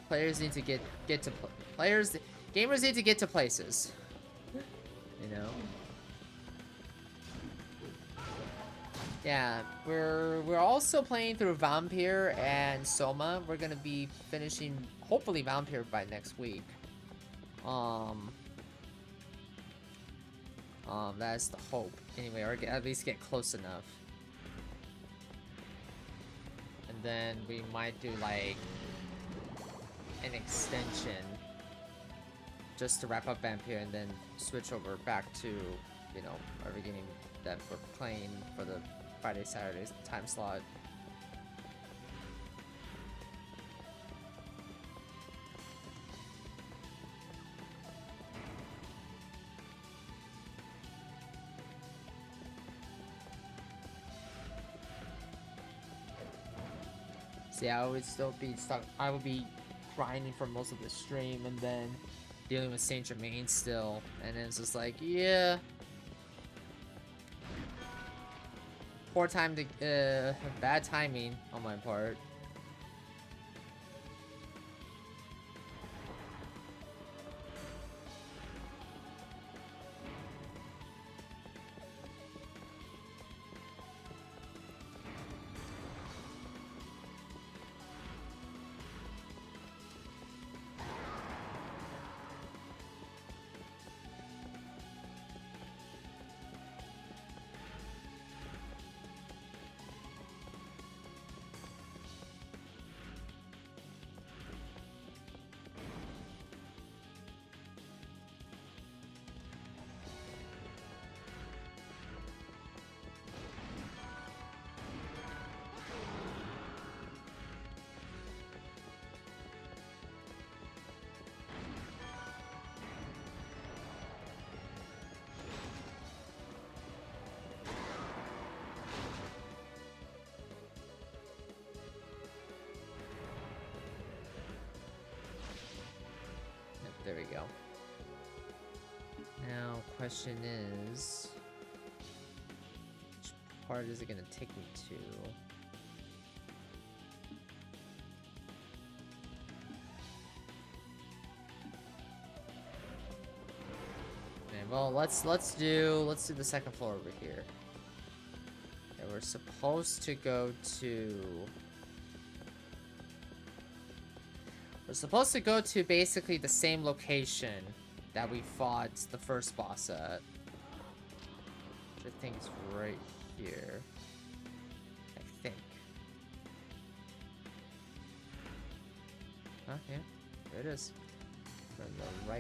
players need to get to gamers need to get to places, you know. Yeah, we're also playing through Vampire and Soma. We're gonna be finishing hopefully Vampire by next week. That's the hope. Anyway, or at least get close enough. And then we might do like an extension just to wrap up Vampire and then switch over back to, you know, our beginning that we're playing for the Friday, Saturday time slot. See, I would still be stuck. I would be grinding for most of the stream and then dealing with Saint Germain still, and then it's just like, yeah, poor time to bad timing on my part. There we go. Now, question is, which part is it gonna take me to? well, let's do the second floor over here. And we're supposed to go to... We're supposed to go to basically the same location that we fought the first boss at. Which I think is right here. I think. Huh, yeah. There it is. We're in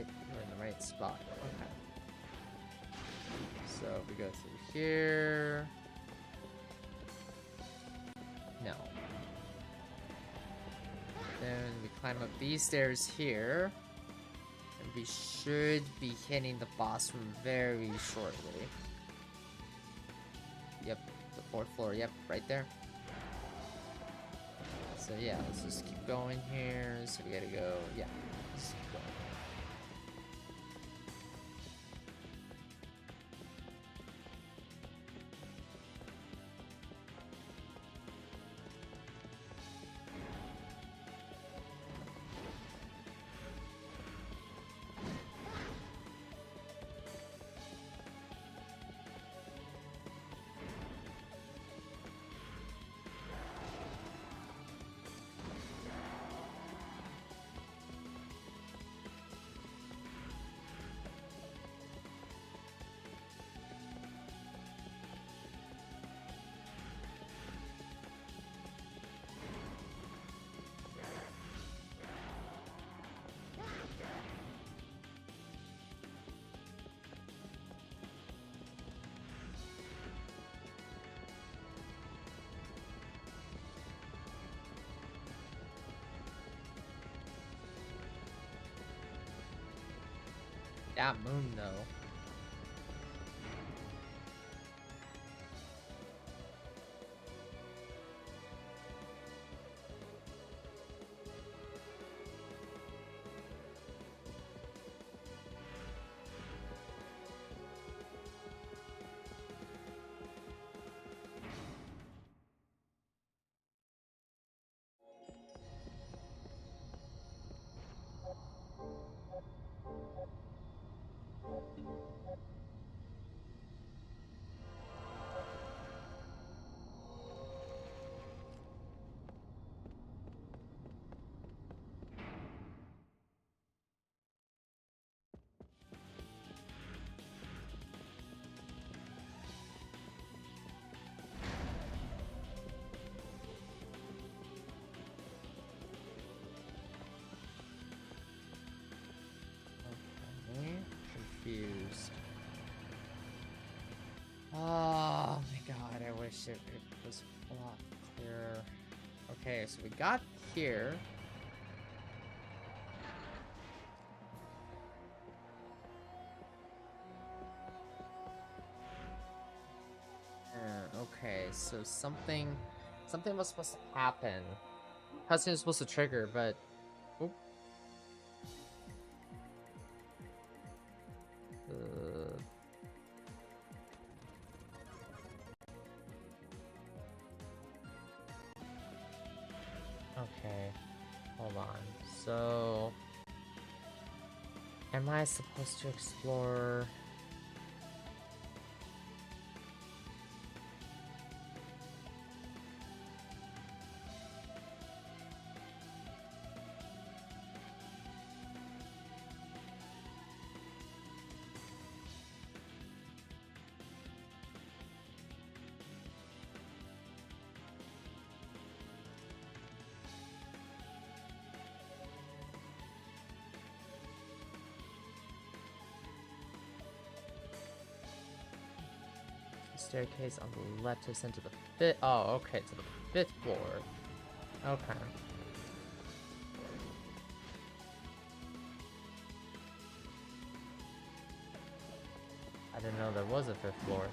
the right spot. Okay. So we go through here. No. Then we climb up these stairs here. And we should be hitting the boss room very shortly. Yep, the fourth floor, yep, right there. So yeah, let's just keep going here. So we gotta go, yeah, let's keep going. That moon, though. Confused. Oh my god, I wish it was a lot clearer. Okay, so we got here. Okay, so something was supposed to happen. Cutscene was supposed to trigger, but oop. Okay, hold on. So, am I supposed to explore? Staircase on the left to ascend to the fifth. Oh, okay, to the fifth floor. Okay. I didn't know there was a fifth floor.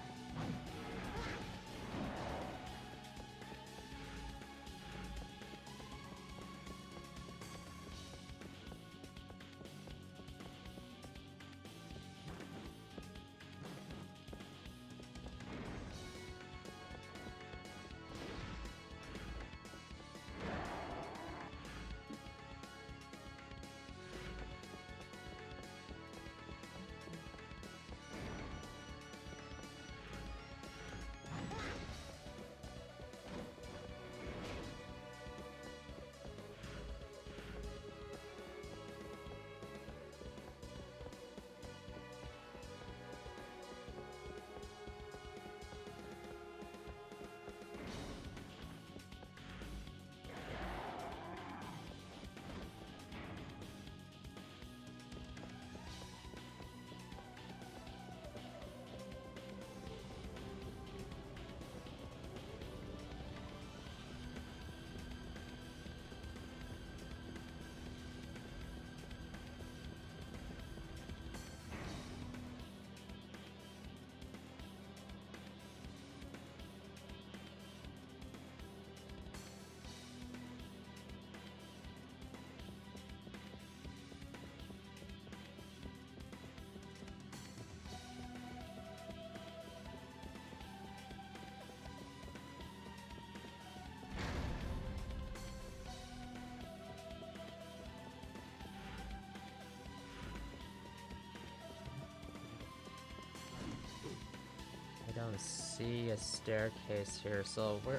don't see a staircase here, so we're...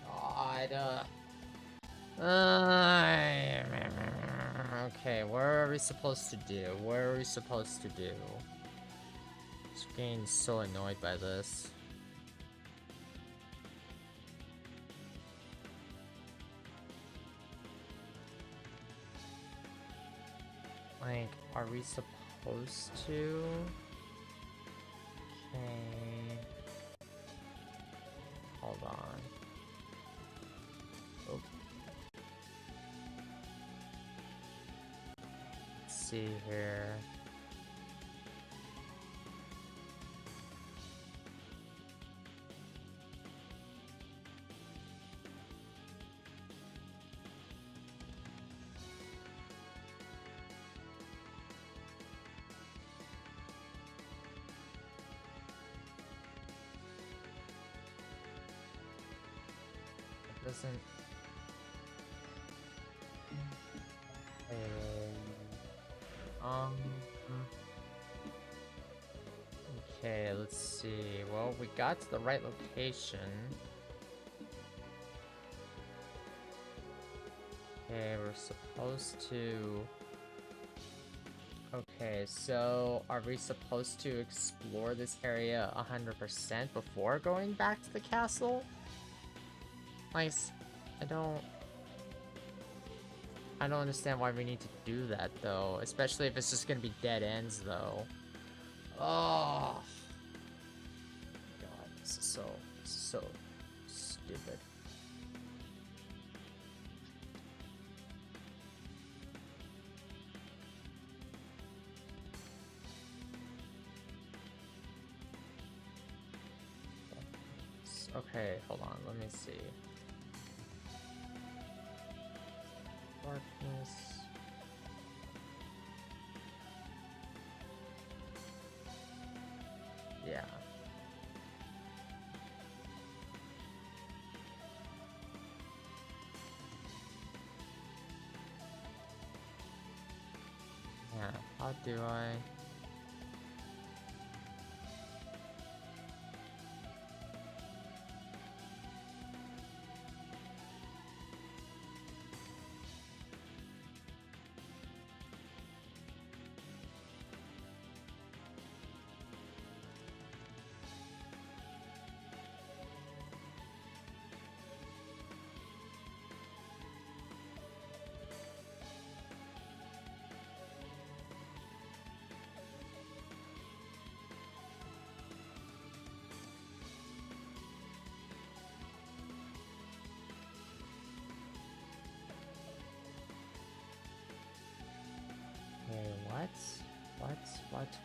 Oh my god. Okay, what are we supposed to do? What are we supposed to do? Just getting so annoyed by this. Like, are we supposed to? Okay. Hold on. Oh. Let's see here. Doesn't... Okay, let's see. Well, we got to the right location. Okay, we're supposed to... Okay, so are we supposed to explore this area 100% before going back to the castle? Nice. I don't understand why we need to do that, though. Especially if it's just gonna be dead ends, though. Oh. God, this is so stupid. Okay, hold on, let me see. Darkness. Yeah. Yeah, how do I...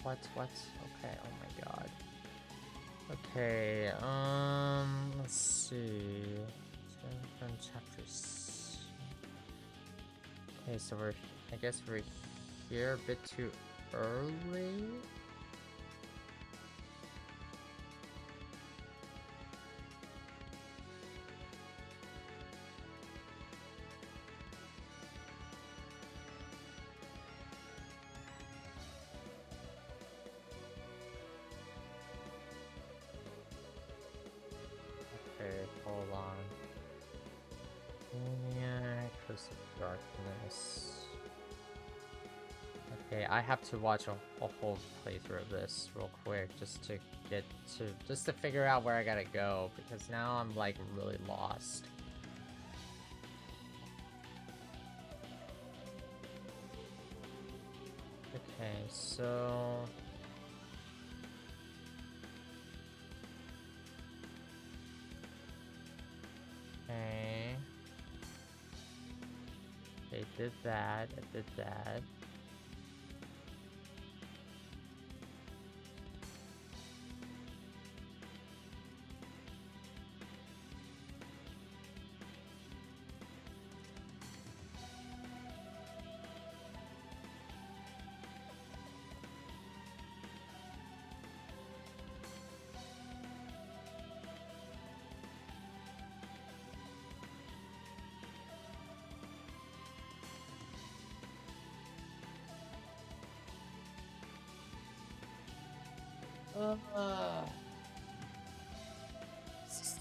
What? Okay, oh my god. Okay, let's see. From chapters. Okay, so I guess we're here a bit too early? Okay, hold on. Maniac, Curse of Darkness. Okay, I have to watch a whole playthrough of this real quick just to get to just to figure out where I gotta go, because now I'm like really lost. Okay, so okay. They did that, I did that.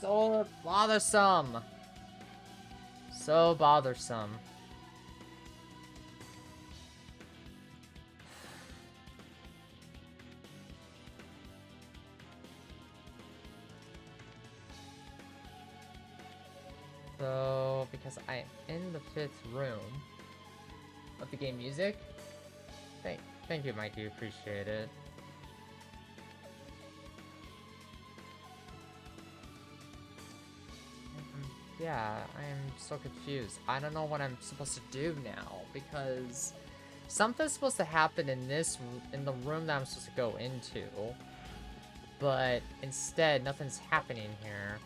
So bothersome. So bothersome. So, because I'm in the 5th room of the game music, thank you, Mikey, appreciate it. Yeah, I'm so confused. I don't know what I'm supposed to do now, because something's supposed to happen in the room that I'm supposed to go into, but instead, nothing's happening here.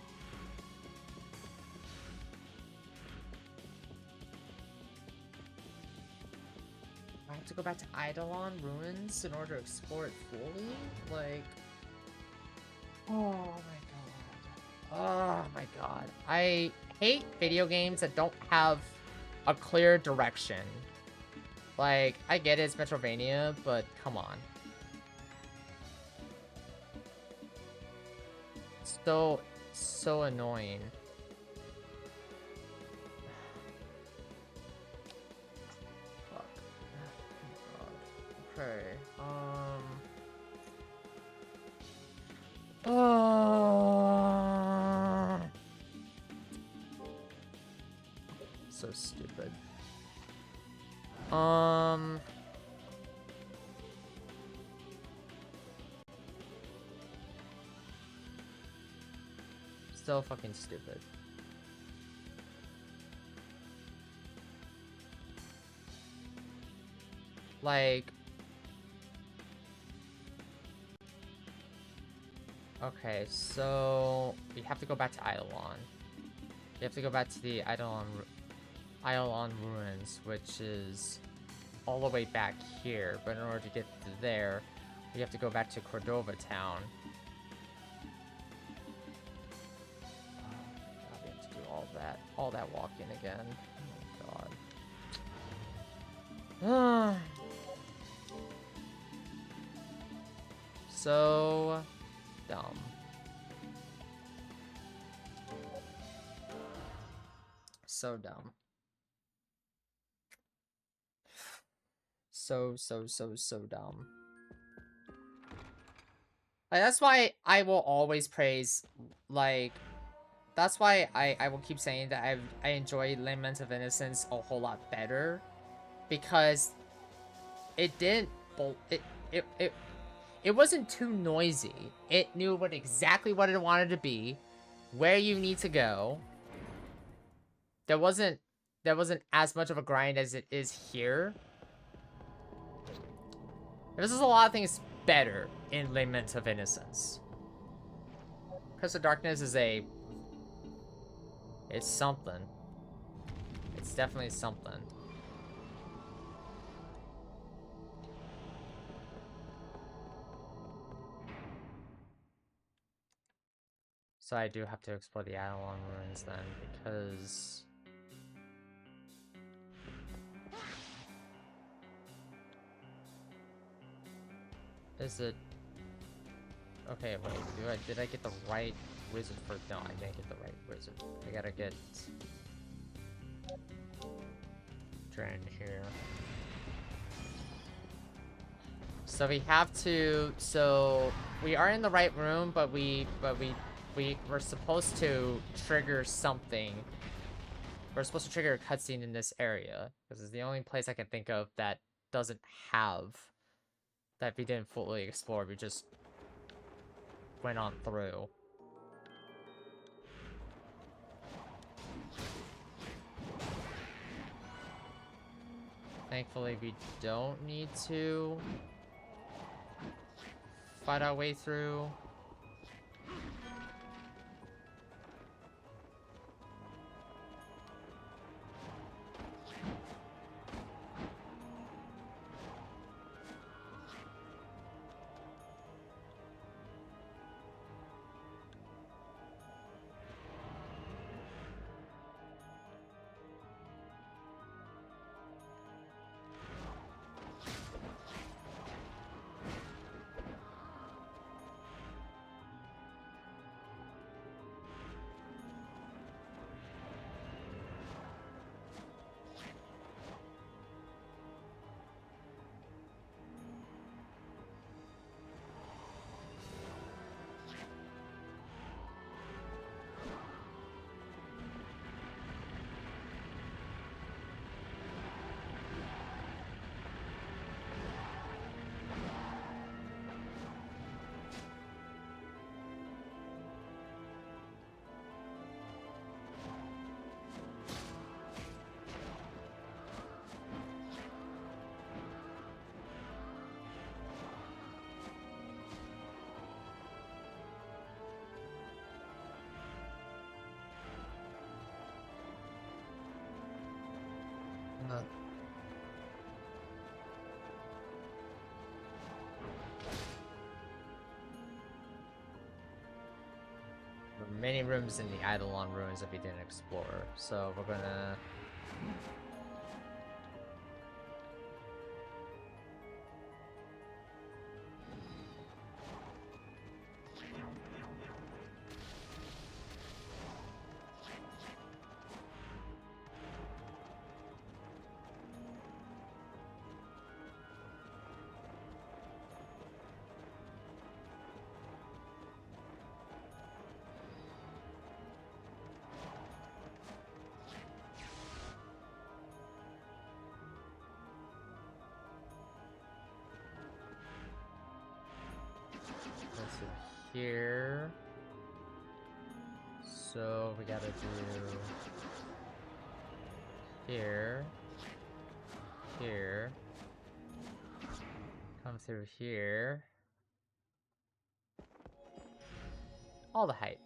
I have to go back to Eidolon Ruins in order to explore it fully? Like... Oh my god. Oh my god. I hate video games that don't have a clear direction. Like, I get it's Metrovania, but come on. So annoying. Fuck. Oh, okay. So stupid. So fucking stupid. Like... Okay, so... we have to go back to Eidolon. We have to go back to the Eidolon Ruins, which is all the way back here. But in order to get to there, we have to go back to Cordova Town. God, we have to do all that walking again. Oh god. So dumb. So dumb. So dumb. Like, that's why I will always praise, like, that's why I will keep saying that I enjoy Lament of Innocence a whole lot better, because it didn't it wasn't too noisy. It knew exactly what it wanted to be, where you need to go. There wasn't as much of a grind as it is here. This is a lot of things better in Lament of Innocence. Curse of Darkness is it's something. It's definitely something. So I do have to explore the Eidolon Ruins then, because... Is it... Okay, wait, did I get the right wizard for... No, I didn't get the right wizard. I gotta get... Dren here. So we have to... So, we are in the right room, but we're supposed to trigger something. We're supposed to trigger a cutscene in this area, because it's the only place I can think of that doesn't have... That we didn't fully explore, we just went on through. Thankfully, we don't need to fight our way through. many rooms in the Eidolon ruins that we didn't explore. So we're gonna... Let's see here. So we gotta do here, here, come through here, all the hype.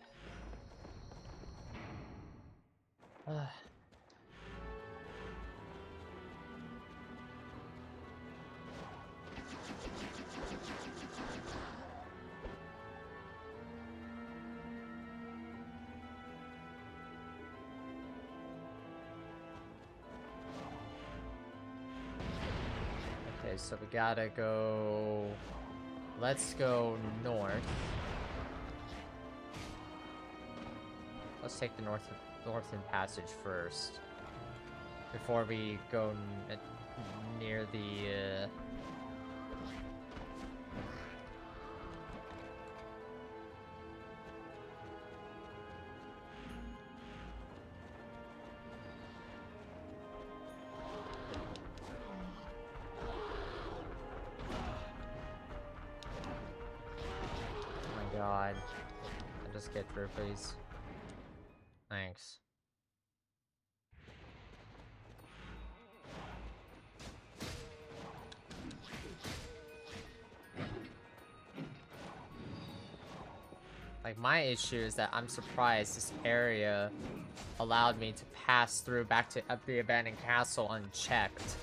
Okay, so we gotta go... Let's go north. Let's take the northern passage first. Before we go near the... Oh my god. I'll just get through, please. Thanks. Like, my issue is that I'm surprised this area allowed me to pass through back to the abandoned castle unchecked.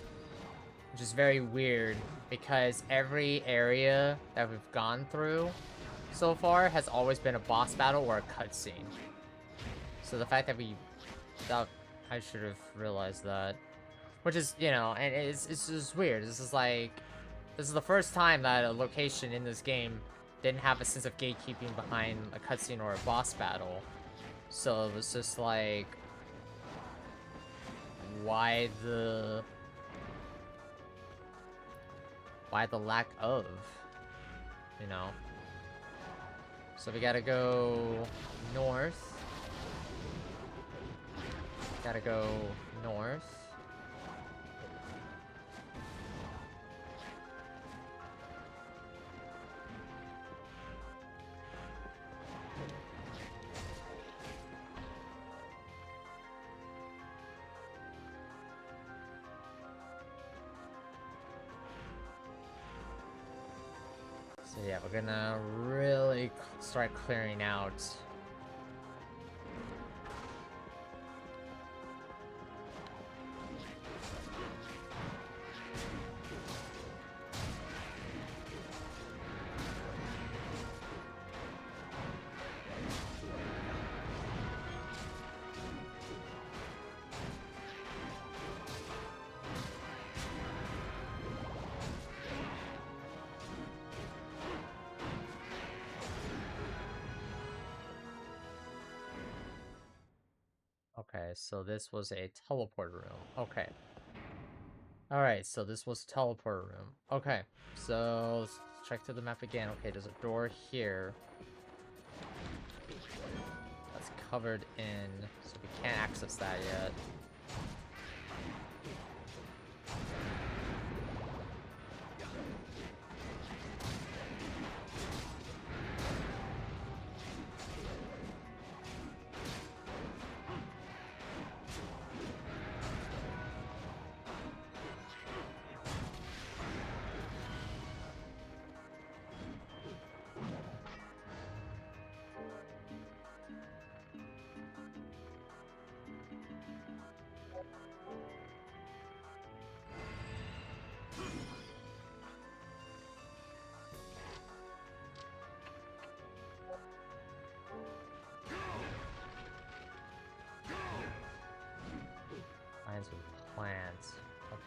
Which is very weird, because every area that we've gone through so far has always been a boss battle or a cutscene. So the fact that I should have realized that. Which is, you know, and it's just weird. This is the first time that a location in this game didn't have a sense of gatekeeping behind a cutscene or a boss battle. So it was just like, why the lack of, you know? So we gotta go north. Gotta go north. So yeah, we're gonna really start clearing out. Okay, so this was a teleport room. Okay. Alright, so this was a teleport room. Okay, so let's check through the map again. Okay, there's a door here. That's covered in, so we can't access that yet.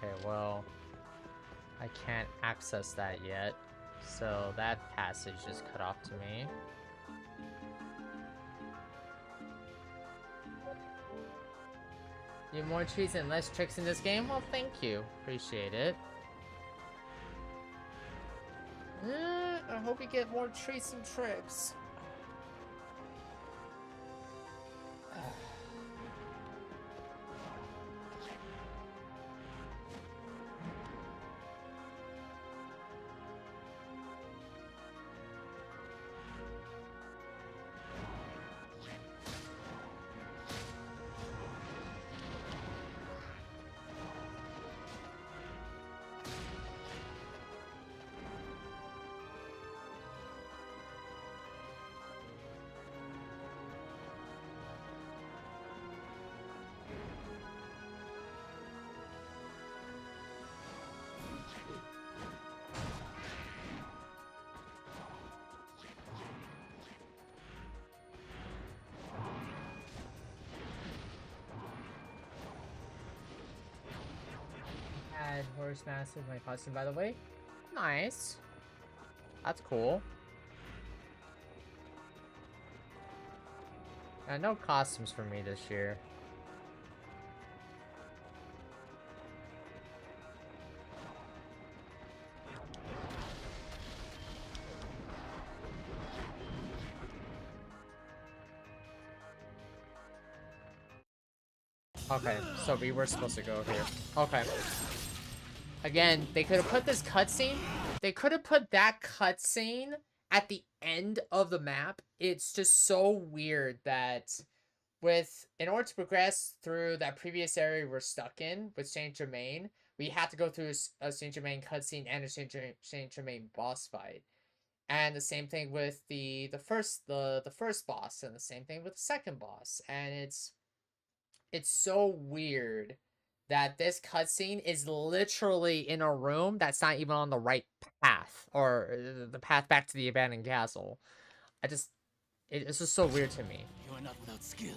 Okay, well, I can't access that yet, so that passage is cut off to me. You have more treats and less tricks in this game? Well, thank you. Appreciate it. I hope you get more treats and tricks. Add horse mask with my costume, by the way. Nice. That's cool. No costumes for me this year. Okay, so we were supposed to go here. Okay. Again, they could have put this cutscene. They could have put that cutscene at the end of the map. It's just so weird that in order to progress through that previous area we're stuck in with Saint Germain, we had to go through a Saint Germain cutscene and a Saint Germain boss fight. And the same thing with the first boss, and the same thing with the second boss. And it's so weird that this cutscene is literally in a room that's not even on the right path, or the path back to the abandoned castle. It's just so weird to me. You are not without skill.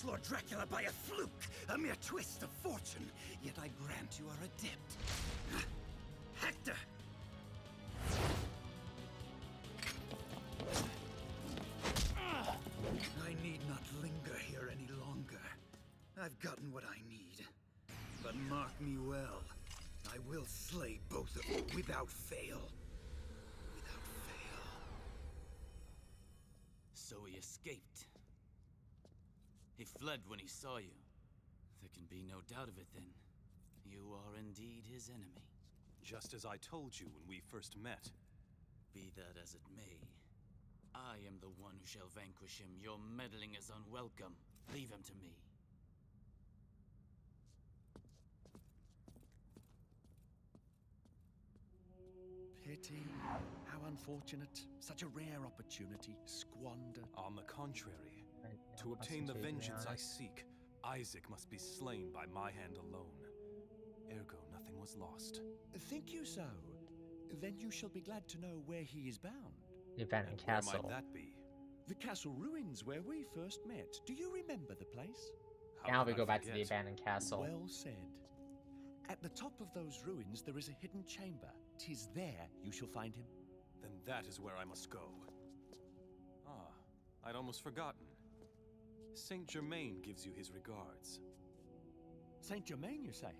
Lord Dracula by a fluke, a mere twist of fortune, yet I grant you are adept. Hector! I need not linger here any longer. I've gotten what I need. But mark me well, I will slay both of you without fail. Without fail. So he escaped. He fled when he saw you. There can be no doubt of it then. You are indeed his enemy. Just as I told you when we first met. Be that as it may, I am the one who shall vanquish him. Your meddling is unwelcome. Leave him to me. Pity. How unfortunate. Such a rare opportunity squandered. On the contrary, to obtain the vengeance I seek, Isaac must be slain by my hand alone. Ergo, nothing was lost. Think you so? Then you shall be glad to know where he is bound. The abandoned Where castle. might that be? The castle ruins where we first met. Do you remember the place? How Now could we I go back to the forget? abandoned castle. Well said. At the top of those ruins there is a hidden chamber. 'Tis there you shall find him. Then that is where I must go. Ah, I'd almost forgotten. Saint Germain gives you his regards. Saint Germain, you say?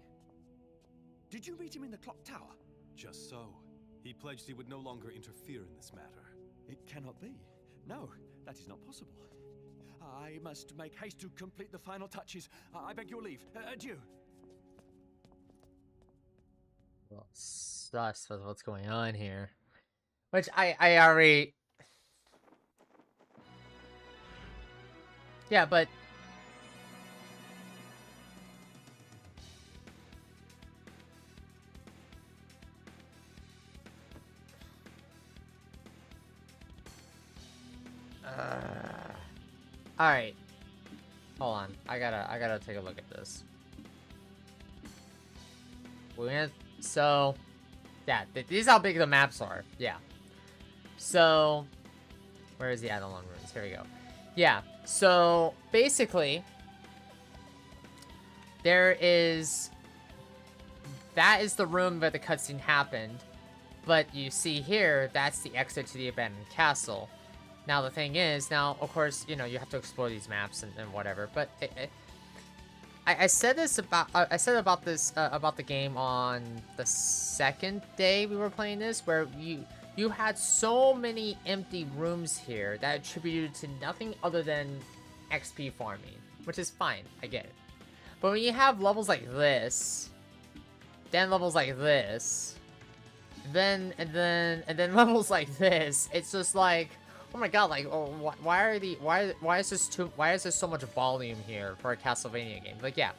Did you meet him in the clock tower? Just so. He pledged he would no longer interfere in this matter. It cannot be. No, that is not possible. I must make haste to complete the final touches. I beg your leave. Adieu. Well, sus with what's going on here. Which I already... Yeah, but... Alright. Hold on. I gotta take a look at this. So, yeah, these are how big the maps are. Yeah. So, where is the Eidolon ruins? Here we go. Yeah. So, basically, that is the room where the cutscene happened. But you see here, that's the exit to the abandoned castle. Now the thing is, of course, you know, you have to explore these maps and whatever. But I said this about about the game on the second day we were playing this, where you had so many empty rooms here that attributed to nothing other than XP farming, which is fine. I get it. But when you have levels like this, then levels like this, and then levels like this, it's just like, oh my god, like, oh, why is there so much volume here for a Castlevania game? Like, yeah,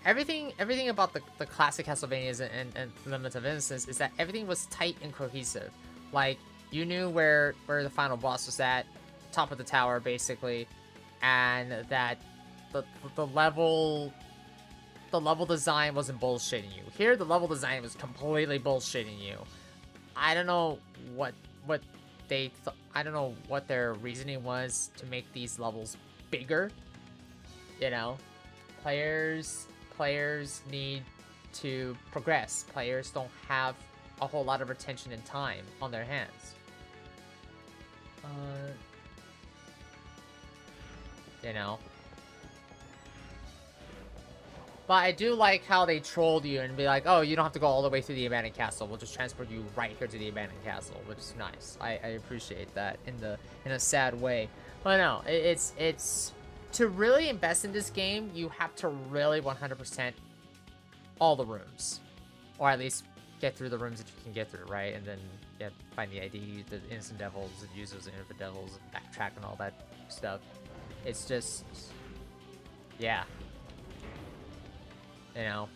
everything about the classic Castlevanias and Limits of Innocence is that everything was tight and cohesive. Like, you knew where the final boss was at, top of the tower, basically, and that the level design wasn't bullshitting you. Here, the level design was completely bullshitting you. I don't know what I don't know what their reasoning was to make these levels bigger. You know, players need to progress. Players don't have a whole lot of attention and time on their hands. You know. But I do like how they trolled you and be like, oh, you don't have to go all the way through the abandoned castle. We'll just transport you right here to the abandoned castle, which is nice. I appreciate that in a sad way. But no, it's to really invest in this game, you have to really 100% all the rooms, or at least get through the rooms that you can get through, right? And then yeah, find the ID, the innocent devils, and use those innocent devils, and backtrack and all that stuff. It's just, yeah. You know.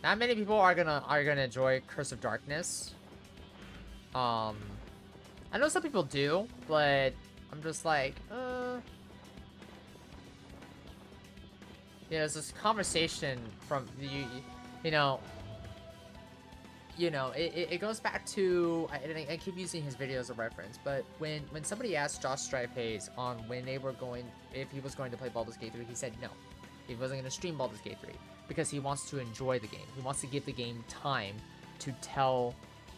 Not many people are gonna enjoy Curse of Darkness. I know some people do, but I'm just like, yeah, there's this conversation from you know, it goes back to, I keep using his video as a reference, but when somebody asked Josh Stripe Hayes on when they were going, if he was going to play Baldur's Gate 3, he said no. He wasn't going to stream Baldur's Gate 3 because he wants to enjoy the game. He wants to give the game time to tell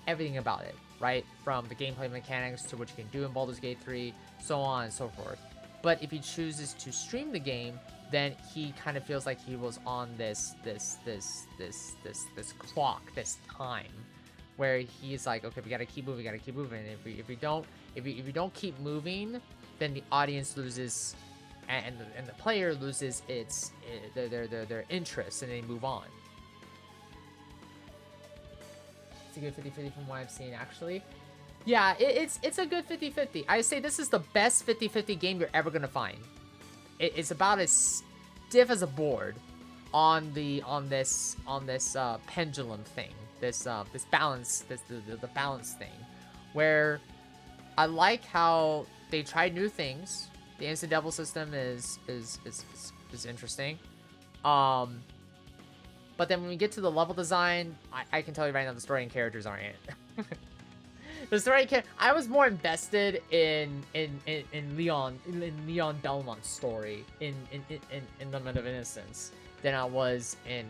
everything about it, right? From the gameplay mechanics to what you can do in Baldur's Gate 3, so on and so forth. But if he chooses to stream the game, then he kind of feels like he was on this clock, this time, where he's like, okay, we gotta keep moving, And if we don't keep moving, then the audience loses, and the player loses their interest, and they move on. It's a good 50-50 from what I've seen, actually. Yeah, it's a good 50-50. I say this is the best 50-50 game you're ever gonna find. It's about as stiff as a board on this pendulum thing, this balance, the balance thing, where I like how they tried new things. The instant devil system is interesting. But then when we get to the level design, I can tell you right now, the story and characters aren't it. The story, I was more invested in Leon Belmont's story in Limit of Innocence than I was in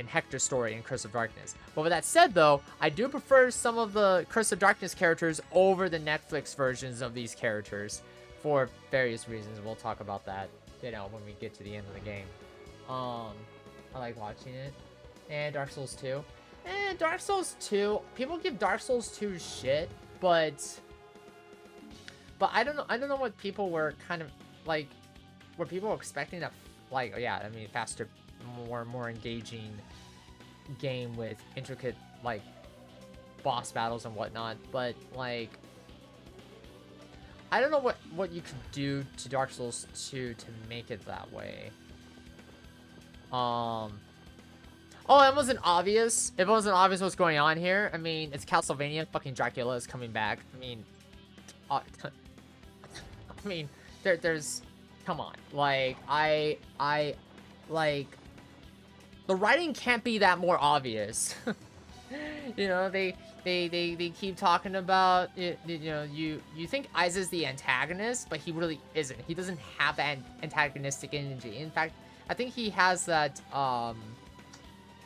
Hector's story in Curse of Darkness. But with that said, though, I do prefer some of the Curse of Darkness characters over the Netflix versions of these characters for various reasons. We'll talk about that, when we get to the end of the game. I like watching it. And Dark Souls 2. Dark Souls 2, people give Dark Souls 2 shit, but I don't know what people were kind of like, were people expecting a, like, yeah, I mean, faster, more engaging game with intricate, like, boss battles and whatnot, but, like, I don't know what you could do to Dark Souls 2 to make it that way. Oh, it wasn't obvious. If it wasn't obvious what's going on here, I mean, it's Castlevania. Fucking Dracula is coming back. I mean, I mean, there's, come on. Like, like, the writing can't be that more obvious. You know, they keep talking about it, you know, you think Isa's the antagonist, but he really isn't. He doesn't have that antagonistic energy. In fact, I think he has that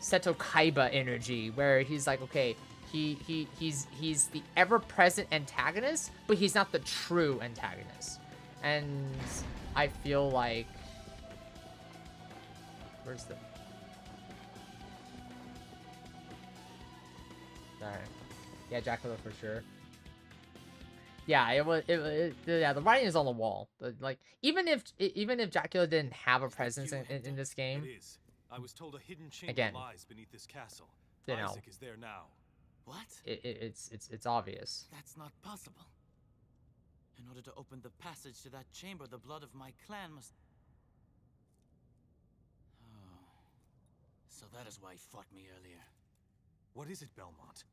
Seto Kaiba energy where he's like, okay, he's the ever-present antagonist, but he's not the true antagonist. And I feel like, where's the, alright. Yeah, Dracula for sure. Yeah, yeah, the writing is on the wall. Like, even if Dracula didn't have a presence in this game, It is. I was told a hidden chamber Again, lies beneath this castle. you know, Isaac is there now. What? it's obvious. That's not possible. In order to open the passage to that chamber, the blood of my clan must... Oh. So that is why he fought me earlier. What is it, Belmont?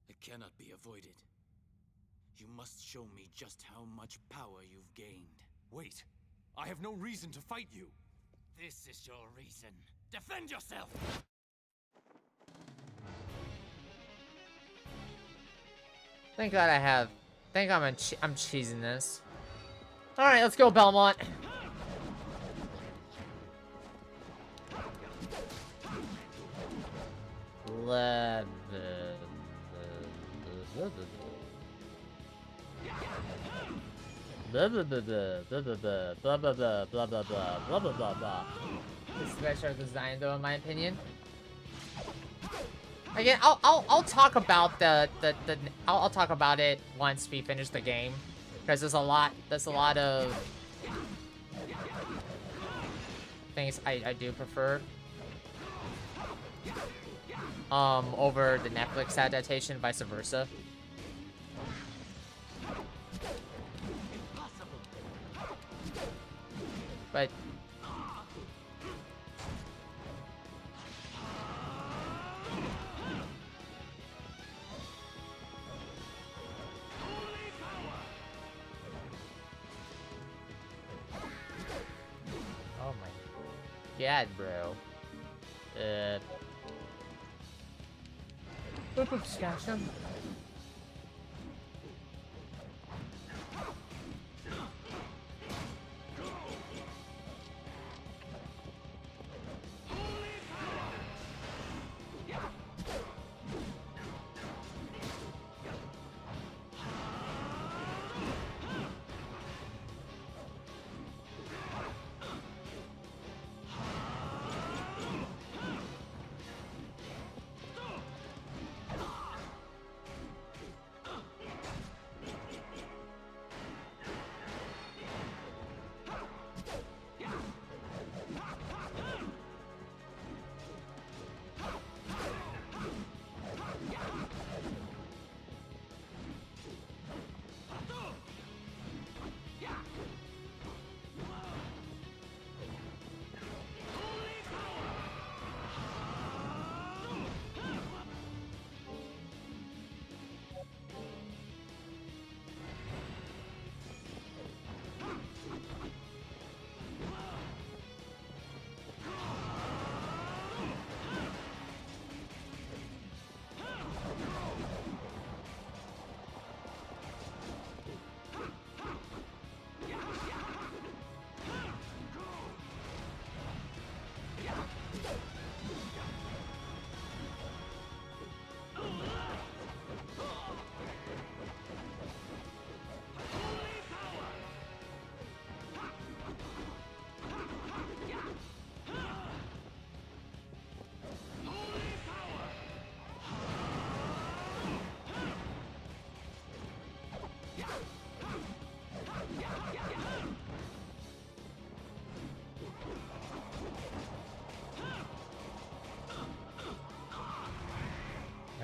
It cannot be avoided. You must show me just how much power you've gained. Wait. I have no reason to fight you. This is your reason. Defend yourself! Thank God I have. Thank God I'm cheesing this. All right, let's go, Belmont. This is better design, though, in my opinion. Again, I'll talk about I'll talk about it once we finish the game, because there's a lot of things I do prefer over the Netflix adaptation, vice versa. But oh my god, bro. Scotch him.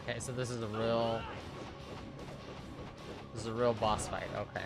Okay, so this is a real boss fight, okay.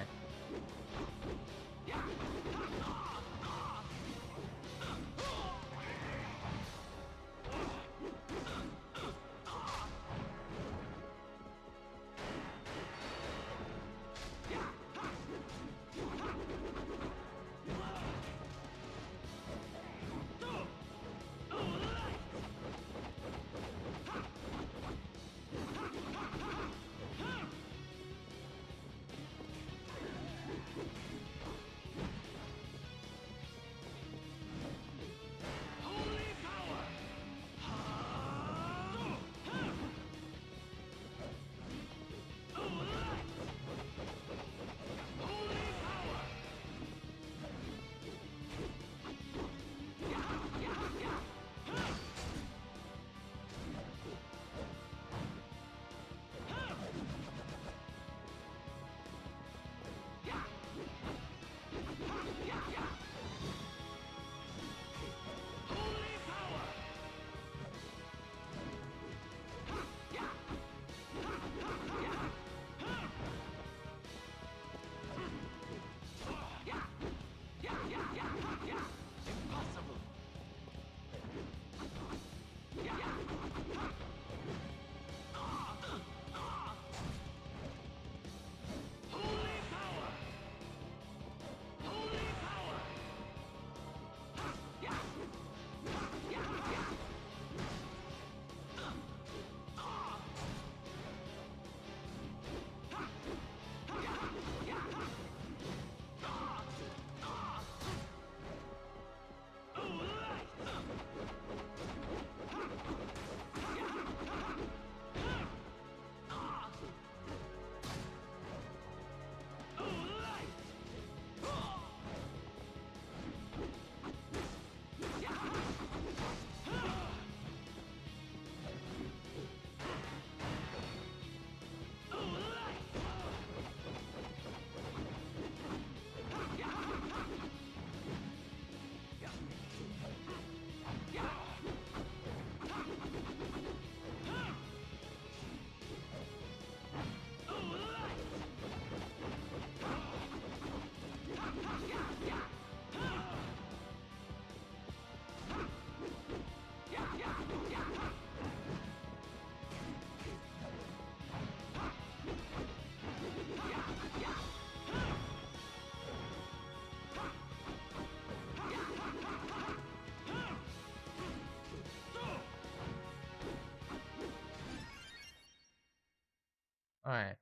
Alright.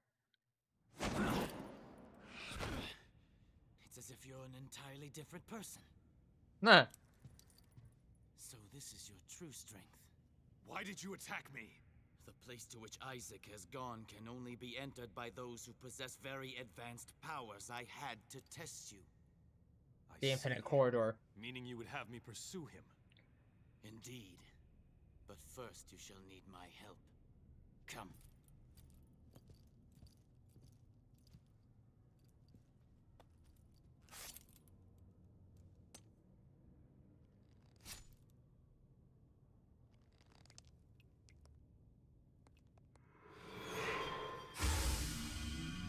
It's as if you're an entirely different person. Nah. So this is your true strength. Why did you attack me? The place to which Isaac has gone can only be entered by those who possess very advanced powers. I had to test you. The infinite corridor. Meaning you would have me pursue him. Indeed. But first you shall need my help. Come.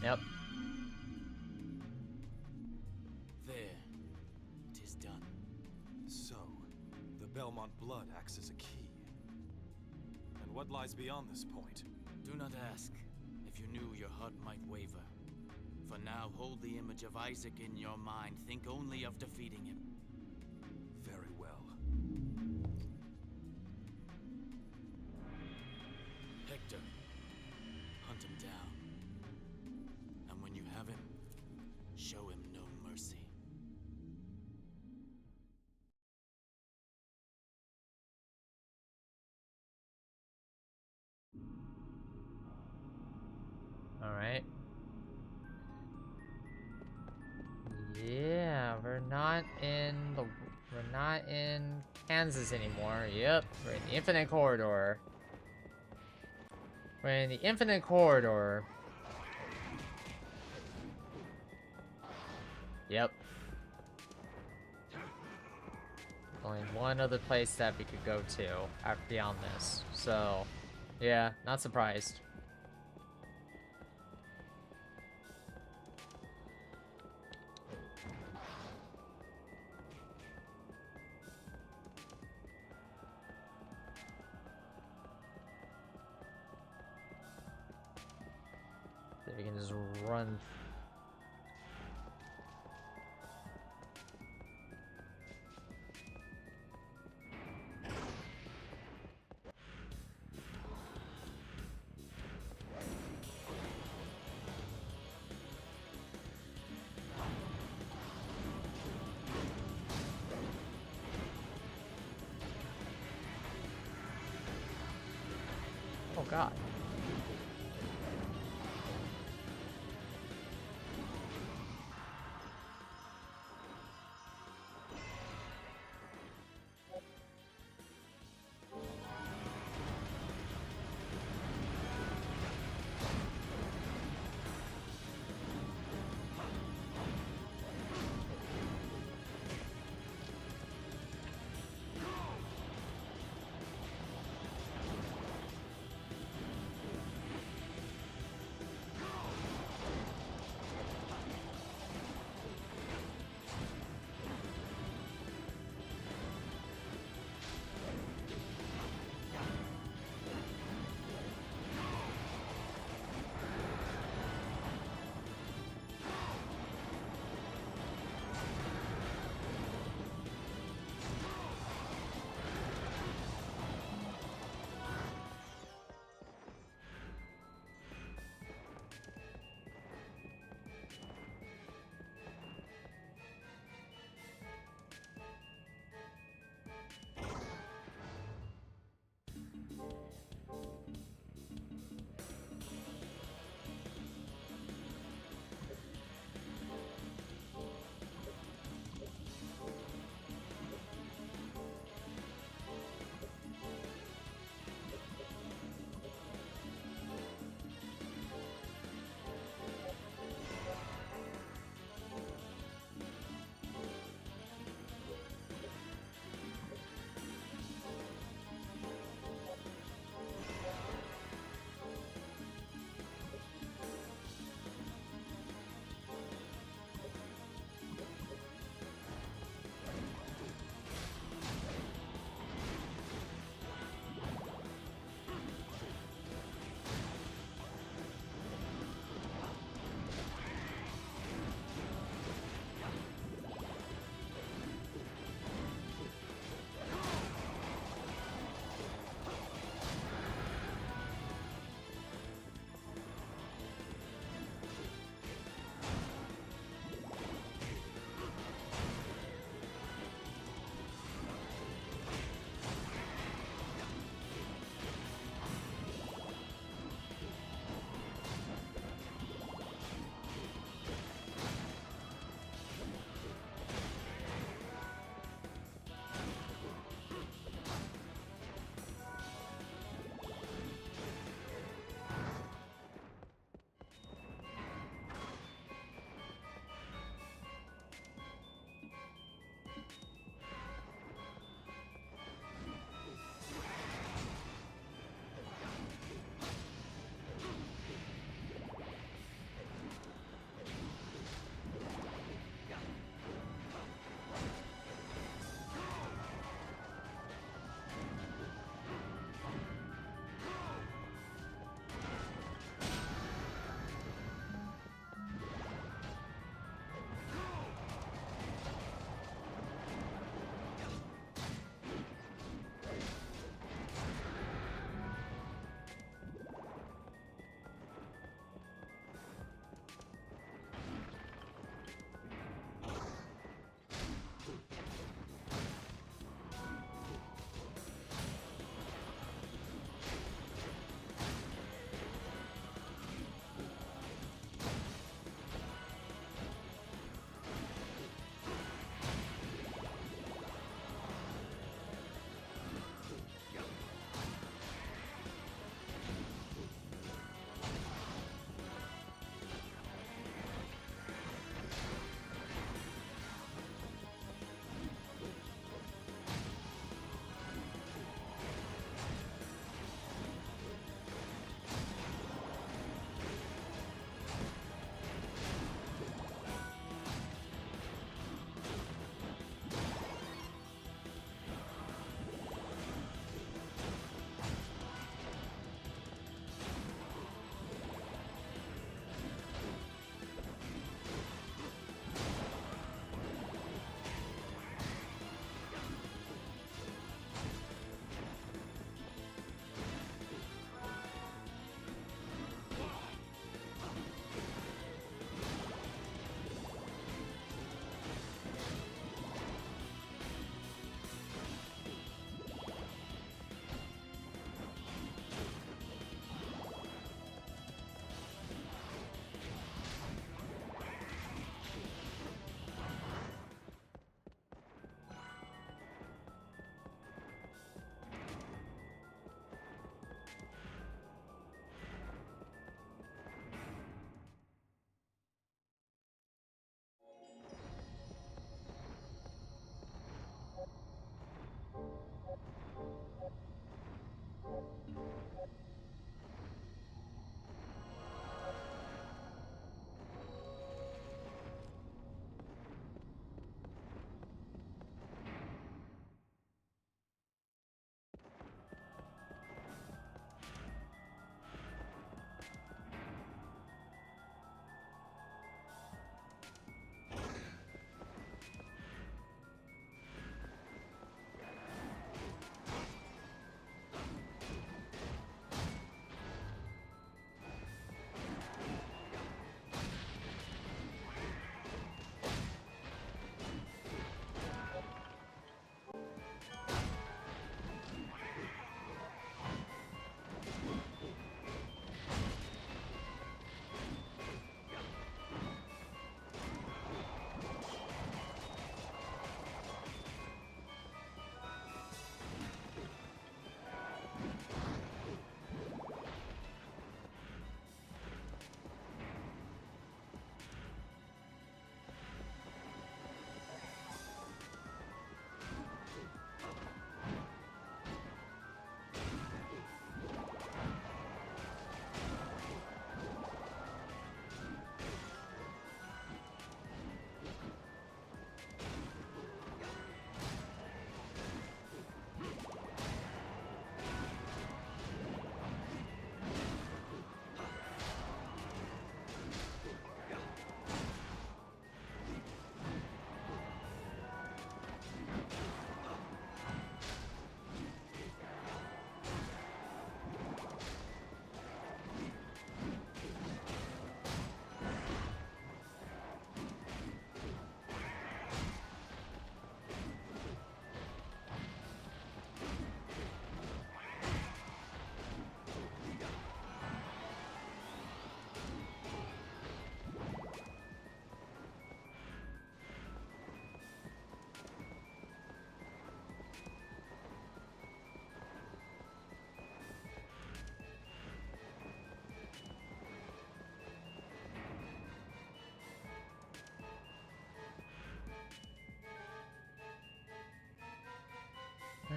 Yep. There. 'Tis done. So, the Belmont blood acts as a key. And what lies beyond this point? Do not ask. If you knew, your heart might waver. For now, hold the image of Isaac in your mind. Think only of defeating him. Very well. Hector, hunt him down. And when you have him, show him no mercy. Alright. Yeah, we're not in Kansas anymore. Yep, we're in the Infinite Corridor. We're in the Infinite Corridor. Yep. Only one other place that we could go to after beyond this. So, yeah, not surprised. So we can just run. Oh god.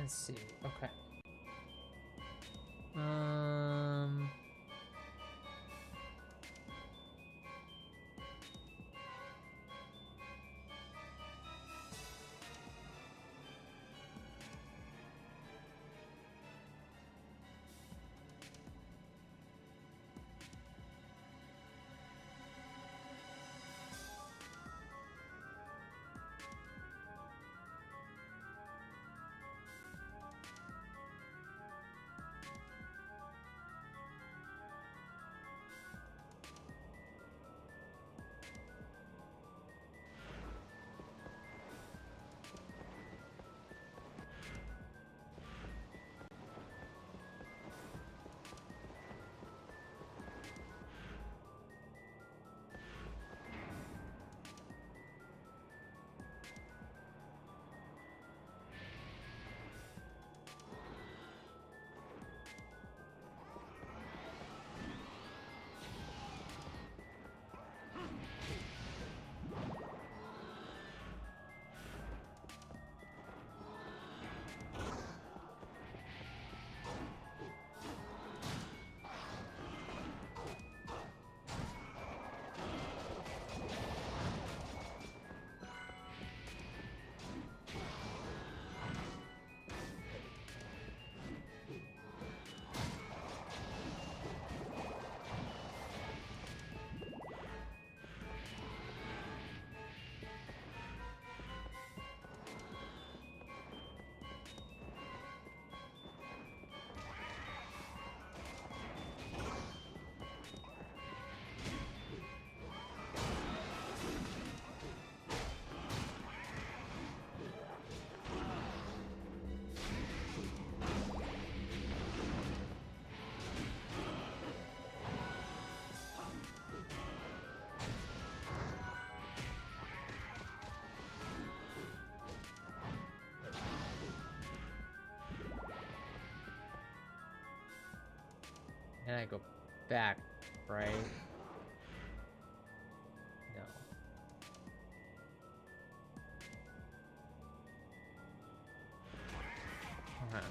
Let's see. Okay. Um. And I go back, right? No. Okay.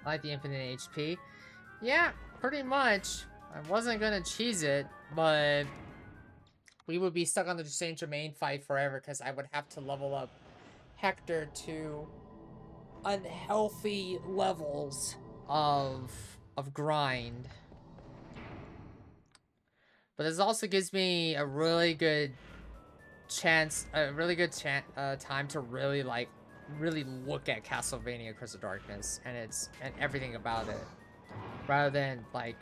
I like the infinite HP. Yeah, pretty much. I wasn't gonna cheese it, but we would be stuck on the Saint Germain fight forever because I would have to level up Hector to unhealthy levels of grind. But this also gives me a really good chance, time to really really look at Castlevania Curse of Darkness and everything about it, rather than like.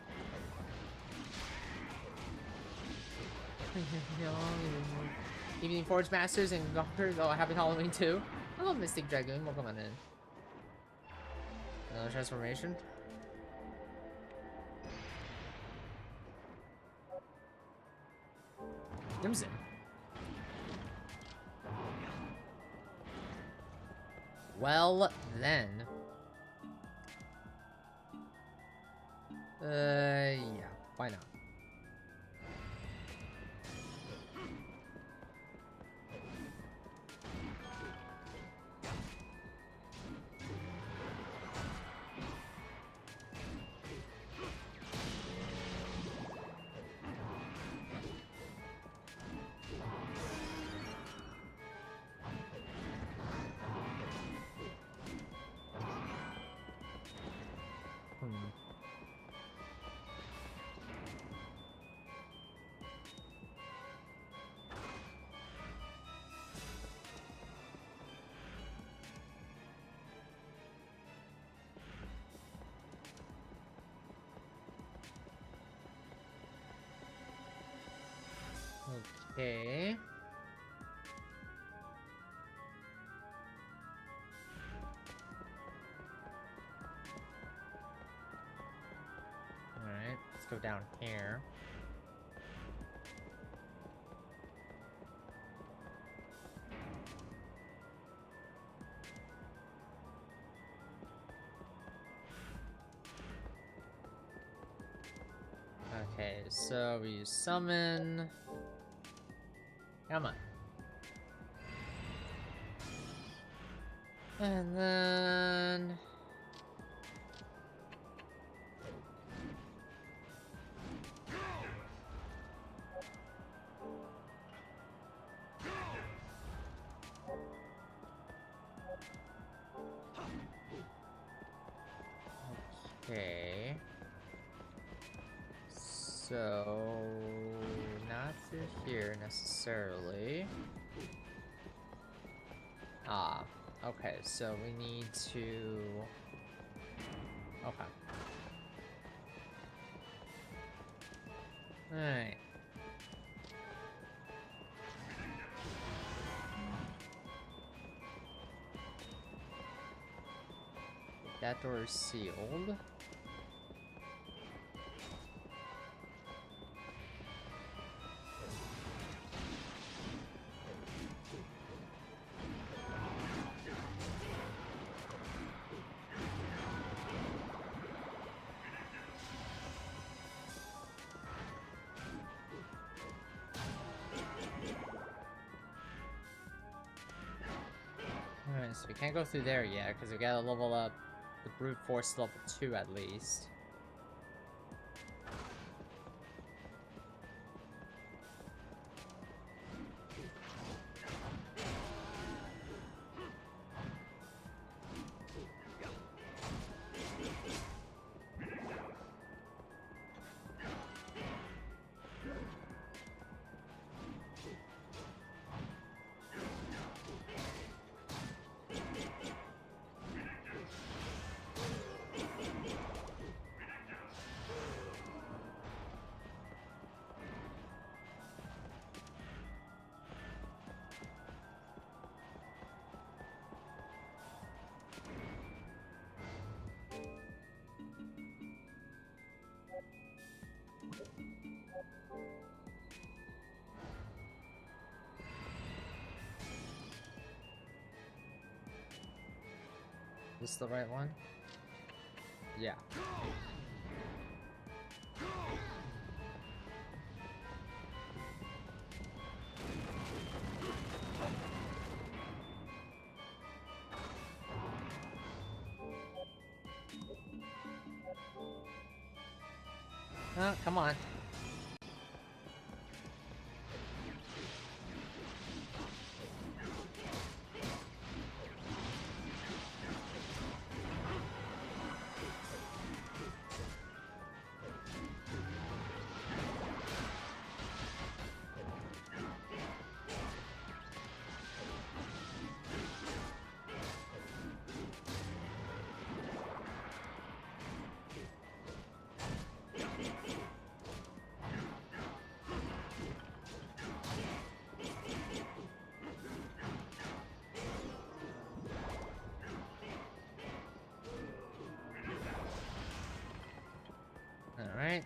Evening Forge Masters and Gonkers. Oh, happy Halloween too. Hello, Mystic Dragoon. Welcome on in. Another transformation. Crimson. Well, then. Yeah, why not? Okay. Alright, let's go down here. Okay, so we use summon. Come on. And then... Okay. So... not through here necessarily. Ah, okay, so we need to... Okay. Alright. That door is sealed. Alright, so we can't go through there yet, because we gotta level up the brute force level 2 at least. Is this the right one? Yeah. Oh, come on. Alright.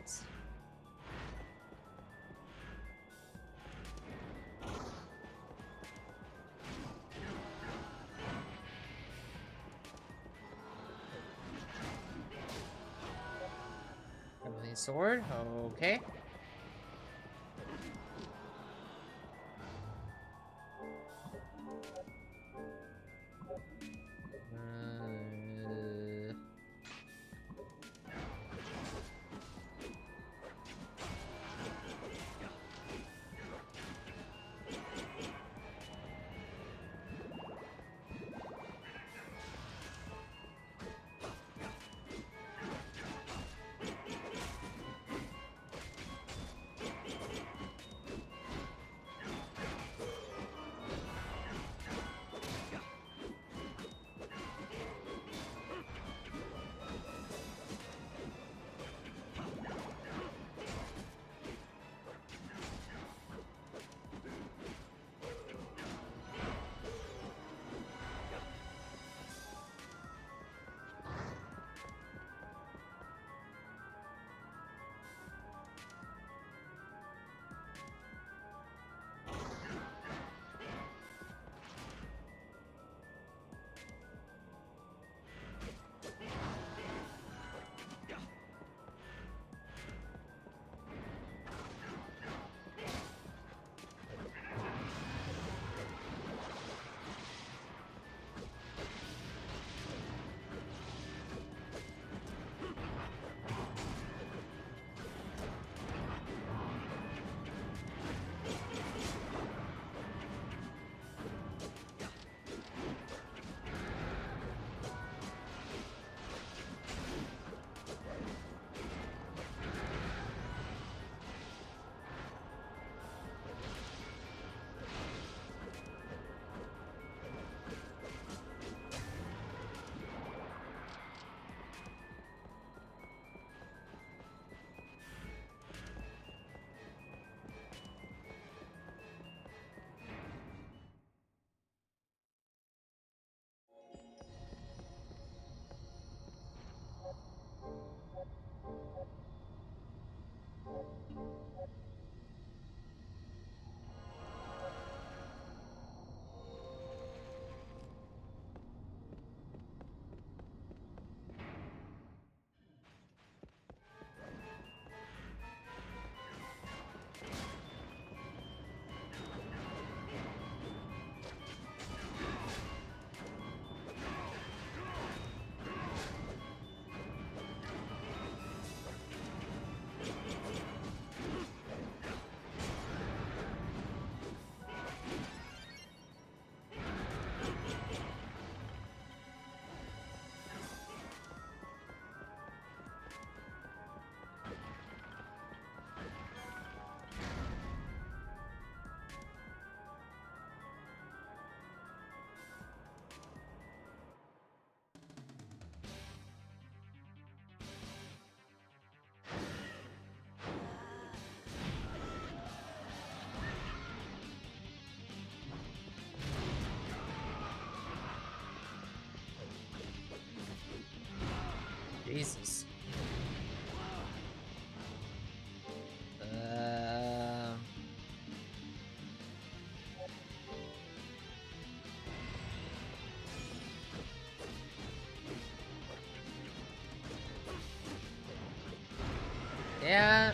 Heavenly Sword, okay. Jesus. Yeah.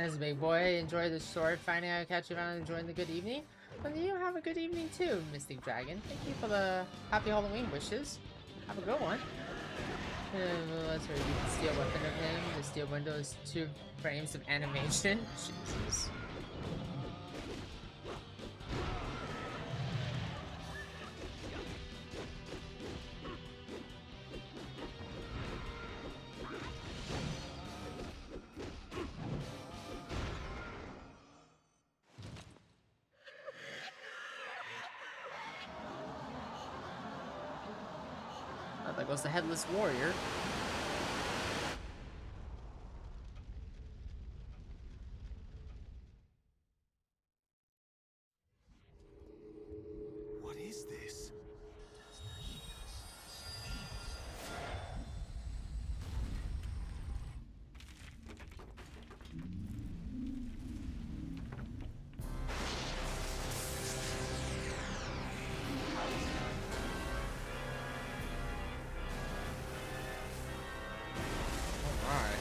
As a big boy, enjoy the short. Finding I catch you around enjoying the good evening. Well, you have a good evening too, Mystic Dragon. Thank you for the happy Halloween wishes. Have a good one. Let's read the steel weapon of him. The steel window is 2 frames of animation. Jesus. Oh, there goes the Headless Warrior. What is this? Alright.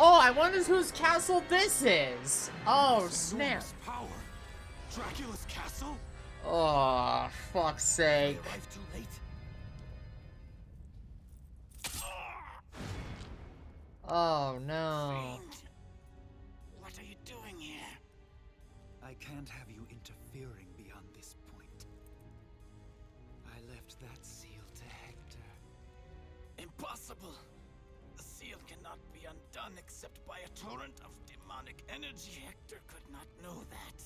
Oh, I wonder whose castle this is. Oh, snap. Enormous power. Dracula's castle? Oh, fuck's sake. I arrived too late. Oh, no. What are you doing here? I can't have you interfering beyond this point. I left that seal to Hector. Impossible! The seal cannot be undone except by a torrent of demonic energy. Hector could not know that.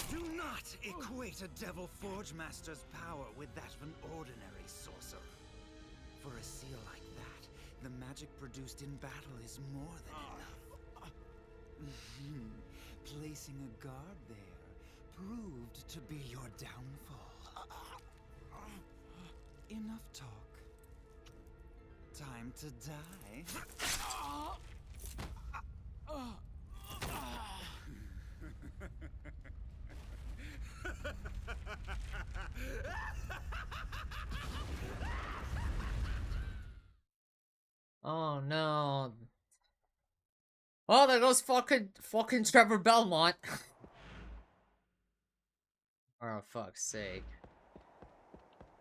Do not equate a Devil Forge Master's power with that of an ordinary sorcerer. For a seal like that, the magic produced in battle is more than enough. Placing a guard there proved to be your downfall. Enough talk. Time to die. Oh, no. Oh, there goes fucking Trevor Belmont. Oh, fuck's sake.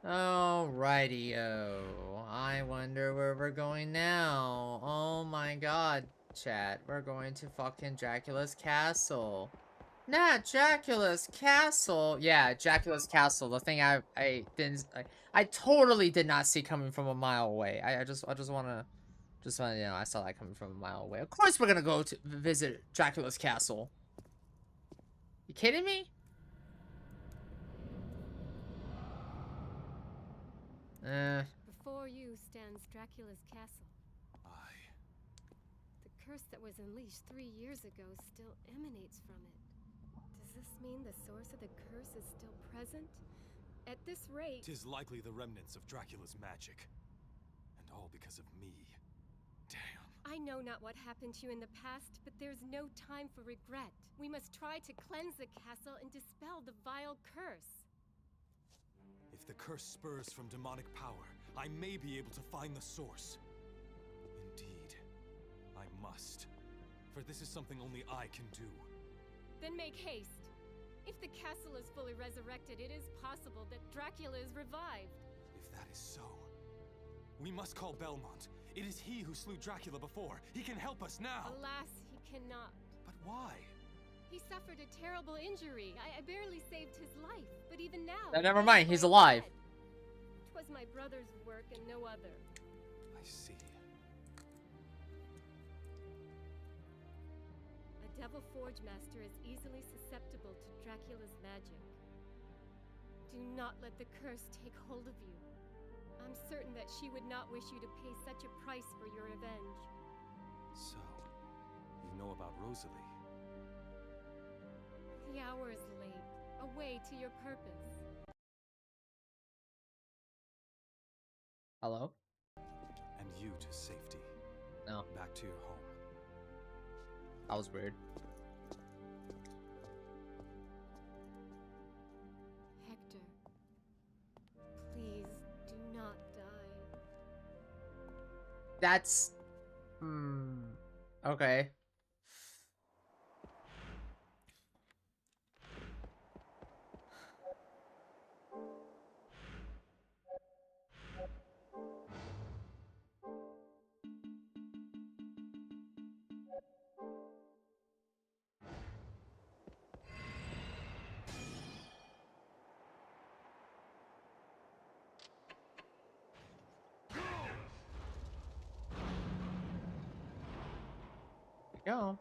Alrighty-o. I wonder where we're going now. Oh my god, chat. We're going to fucking Dracula's castle. Not Dracula's castle. Yeah, Dracula's castle. The thing I didn't I totally did not see coming from a mile away. I just wanna you know, I saw that coming from a mile away. Of course we're gonna go to visit Dracula's castle. You kidding me? Before you stands Dracula's castle. The curse that was unleashed 3 years ago still emanates from it. Does this mean the source of the curse is still present? At this rate... 'Tis likely the remnants of Dracula's magic. And all because of me. Damn. I know not what happened to you in the past, but there's no time for regret. We must try to cleanse the castle and dispel the vile curse. If the curse spurs from demonic power, I may be able to find the source. Indeed, I must. For this is something only I can do. Then make haste. If the castle is fully resurrected, it is possible that Dracula is revived. If that is so, we must call Belmont. It is he who slew Dracula before. He can help us now. Alas, he cannot. But why? He suffered a terrible injury. I barely saved his life, but even now... Never mind, he's alive. It was my brother's work and no other. I see. A Devil Forge Master is easily susceptible to Dracula's magic. Do not let the curse take hold of you. I'm certain that she would not wish you to pay such a price for your revenge. So, you know about Rosalie? The hour is late. Away to your purpose. Hello? And you to safety. No. Back to your home. That was weird. Hector. That's... Okay. There we go.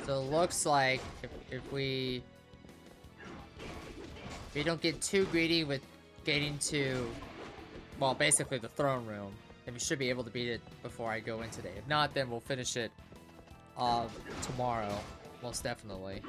So it looks like if we don't get too greedy with getting to, well, basically the throne room, then we should be able to beat it before I go in today. If not, then we'll finish it tomorrow, most definitely.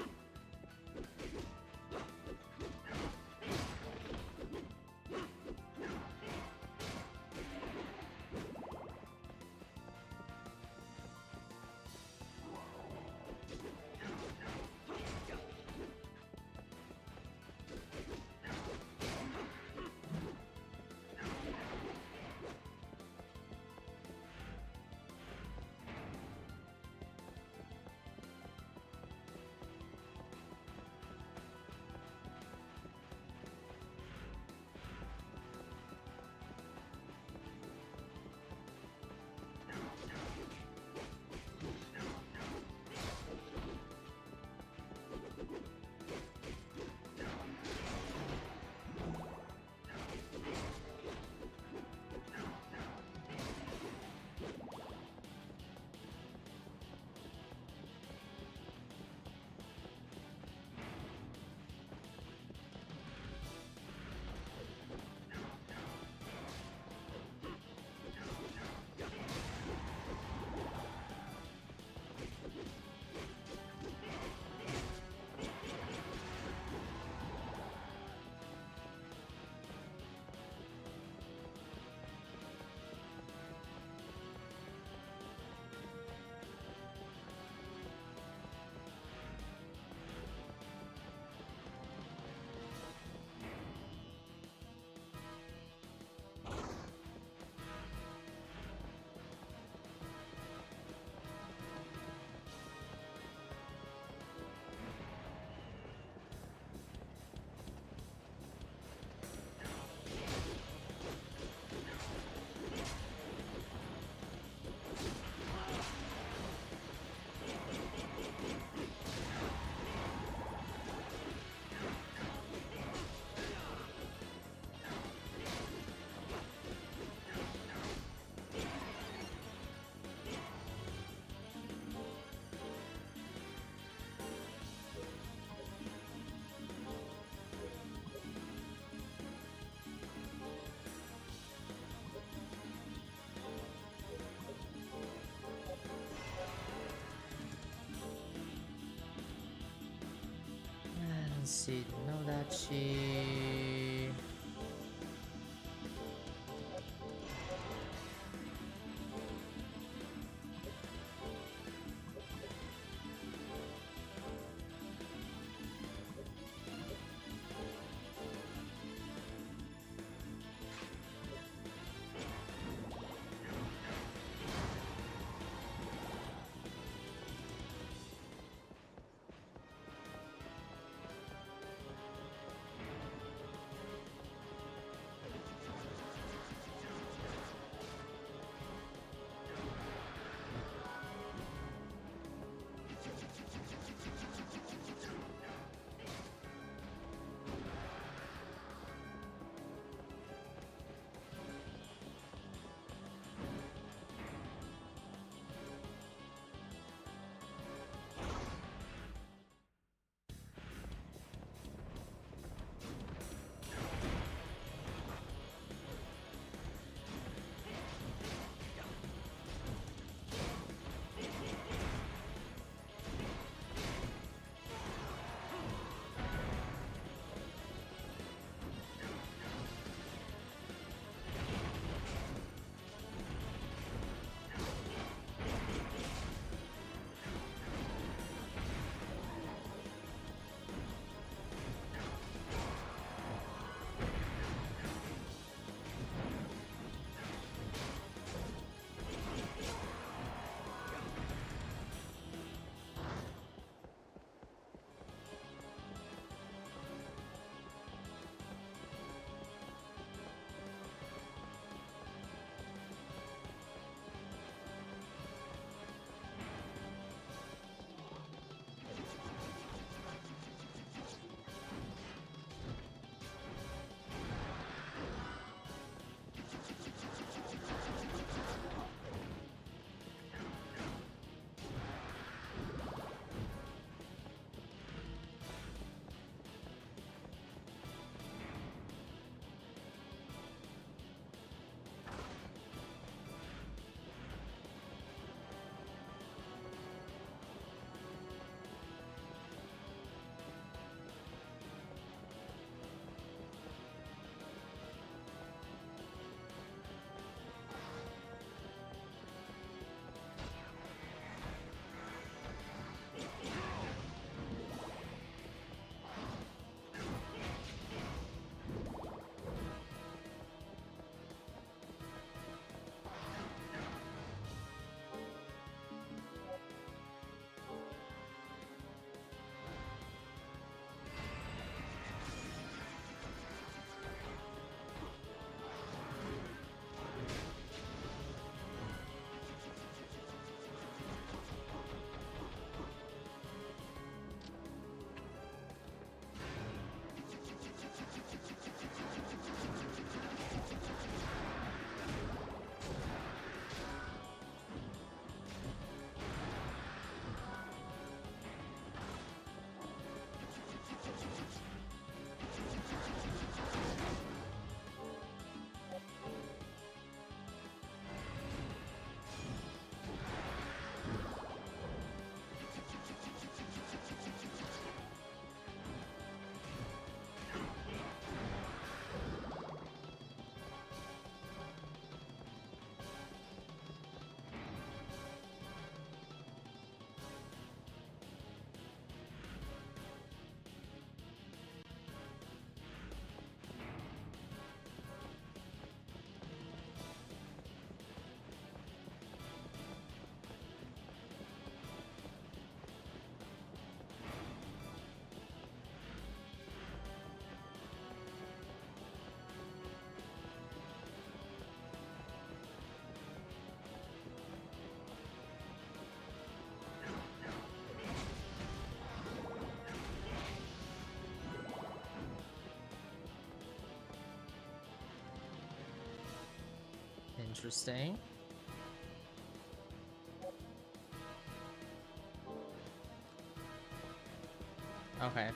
Let's see, Nodachi. Interesting. Okay.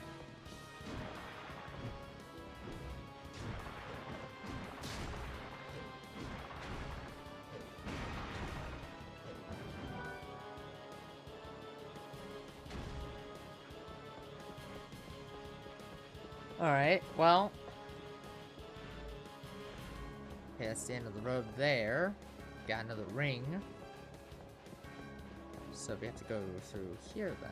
Alright, well. Okay, that's the end of the road there. Got another ring. So we have to go through here then.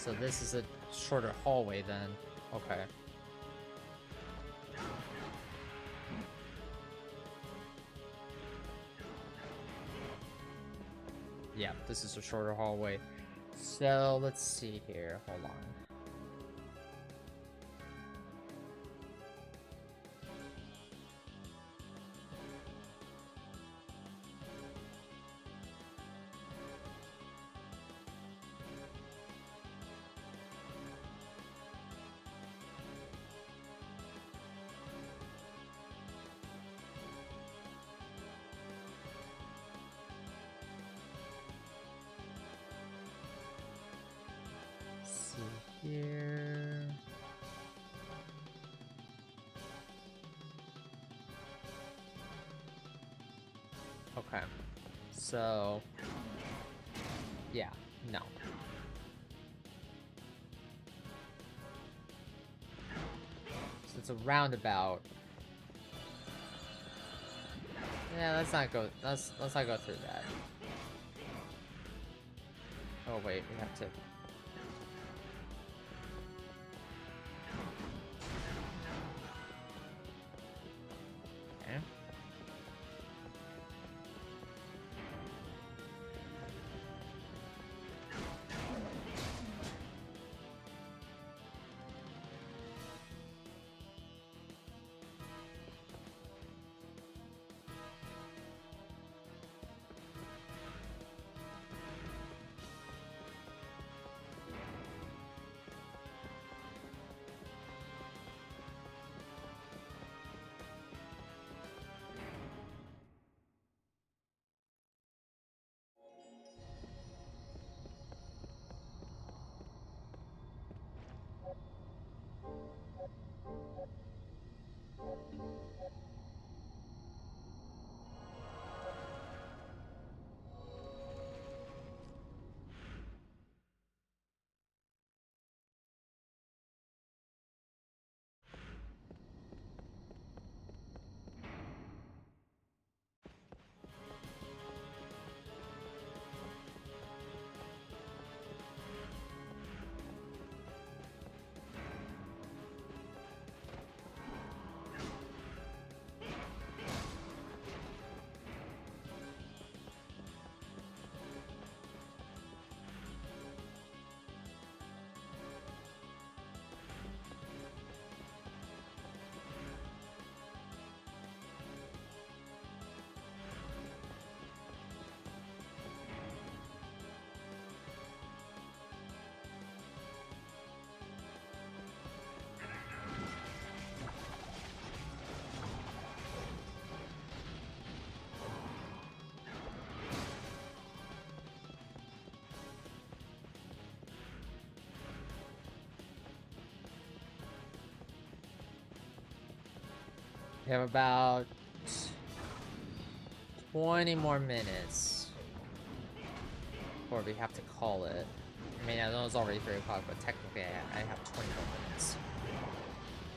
So this is a shorter hallway then. Okay. Yeah, this is a shorter hallway. So let's see here. Hold on. Okay. So... yeah, no. So it's a roundabout. Yeah, let's not go through that. Oh wait, we have to... okay. We have about 20 more minutes before we have to call it. I mean, I know it's already 3 o'clock, but technically I have 20 more minutes.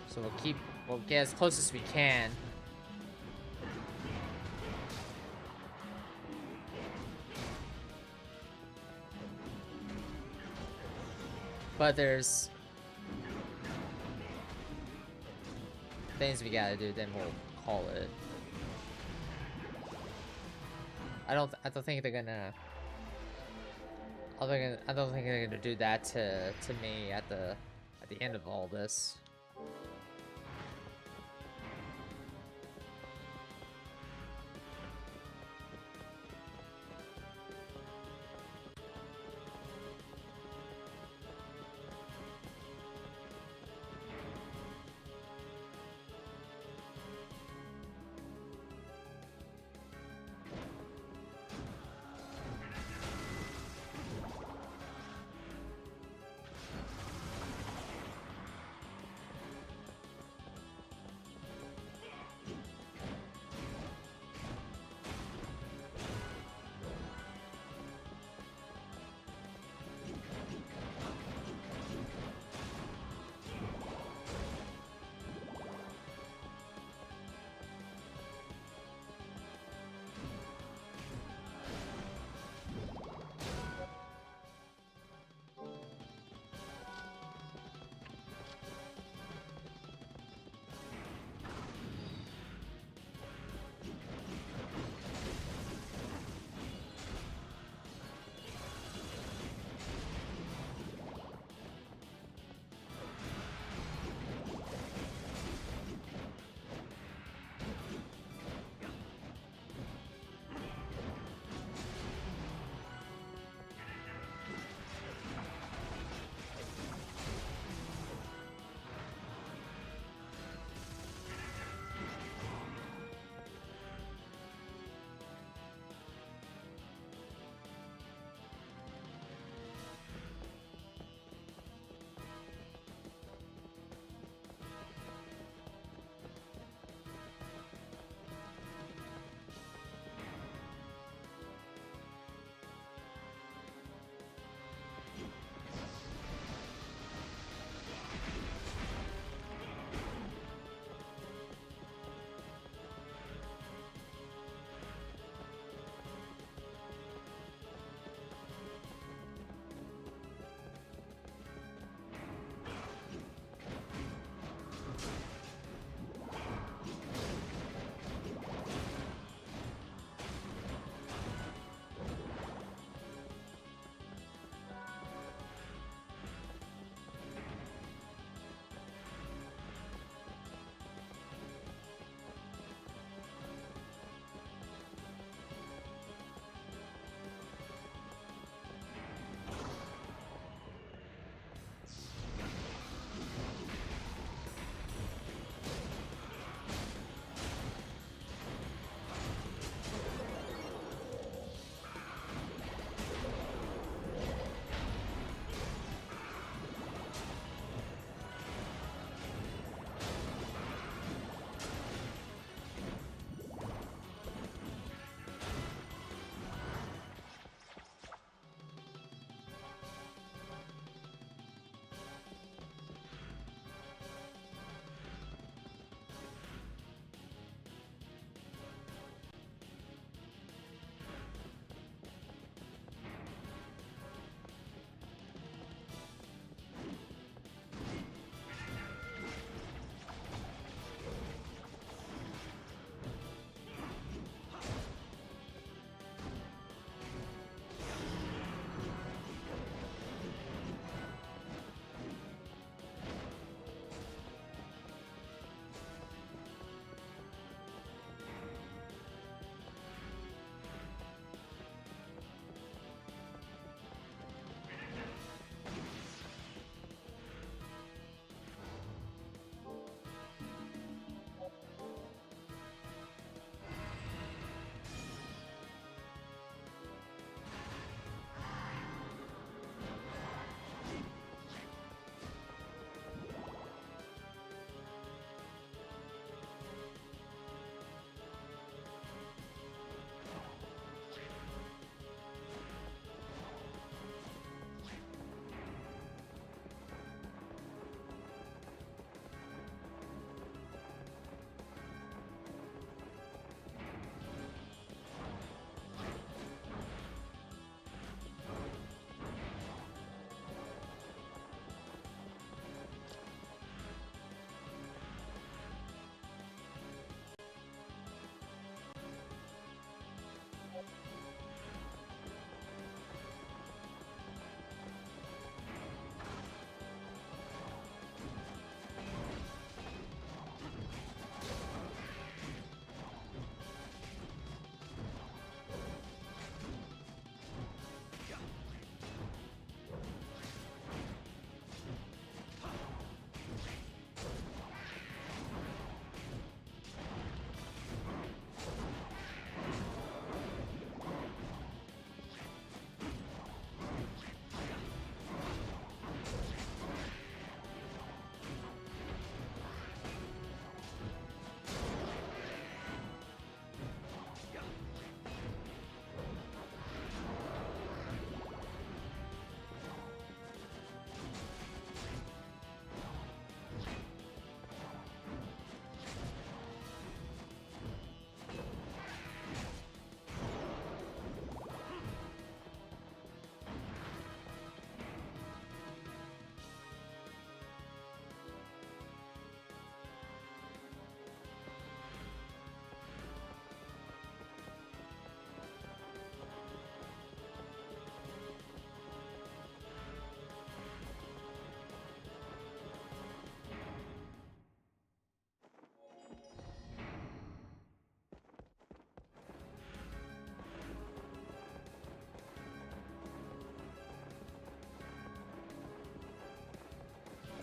So we'll get as close as we can. But there's things we gotta do, then we'll call it. I don't think they're gonna. I don't think they're gonna do that to me at the end of all this.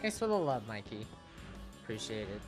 Thanks for the love, Mikey. Appreciate it.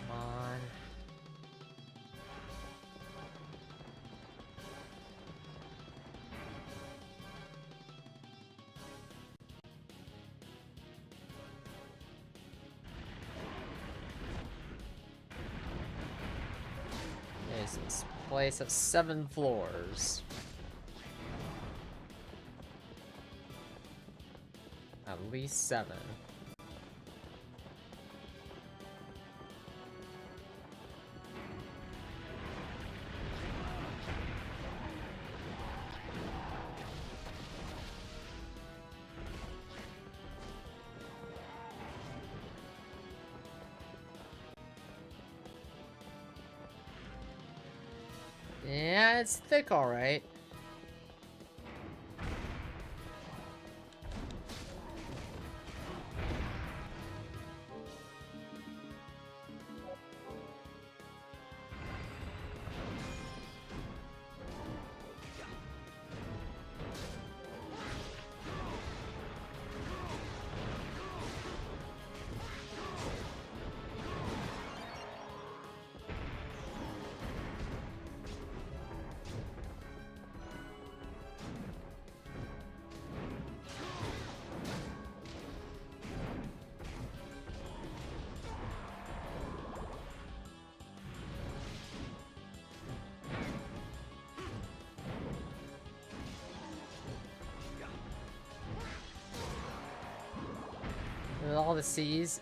Come on. This place has 7 floors. At least 7. Yeah, it's thick, alright. With all the C's,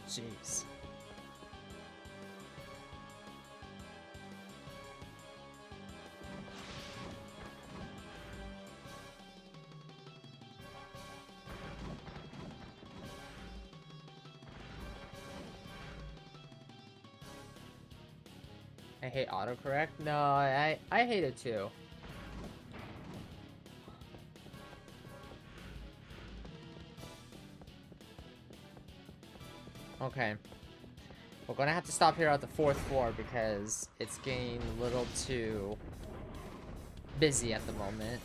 jeez. I hate autocorrect. No, I hate it too. Okay. We're gonna have to stop here at the 4th floor because it's getting a little too busy at the moment.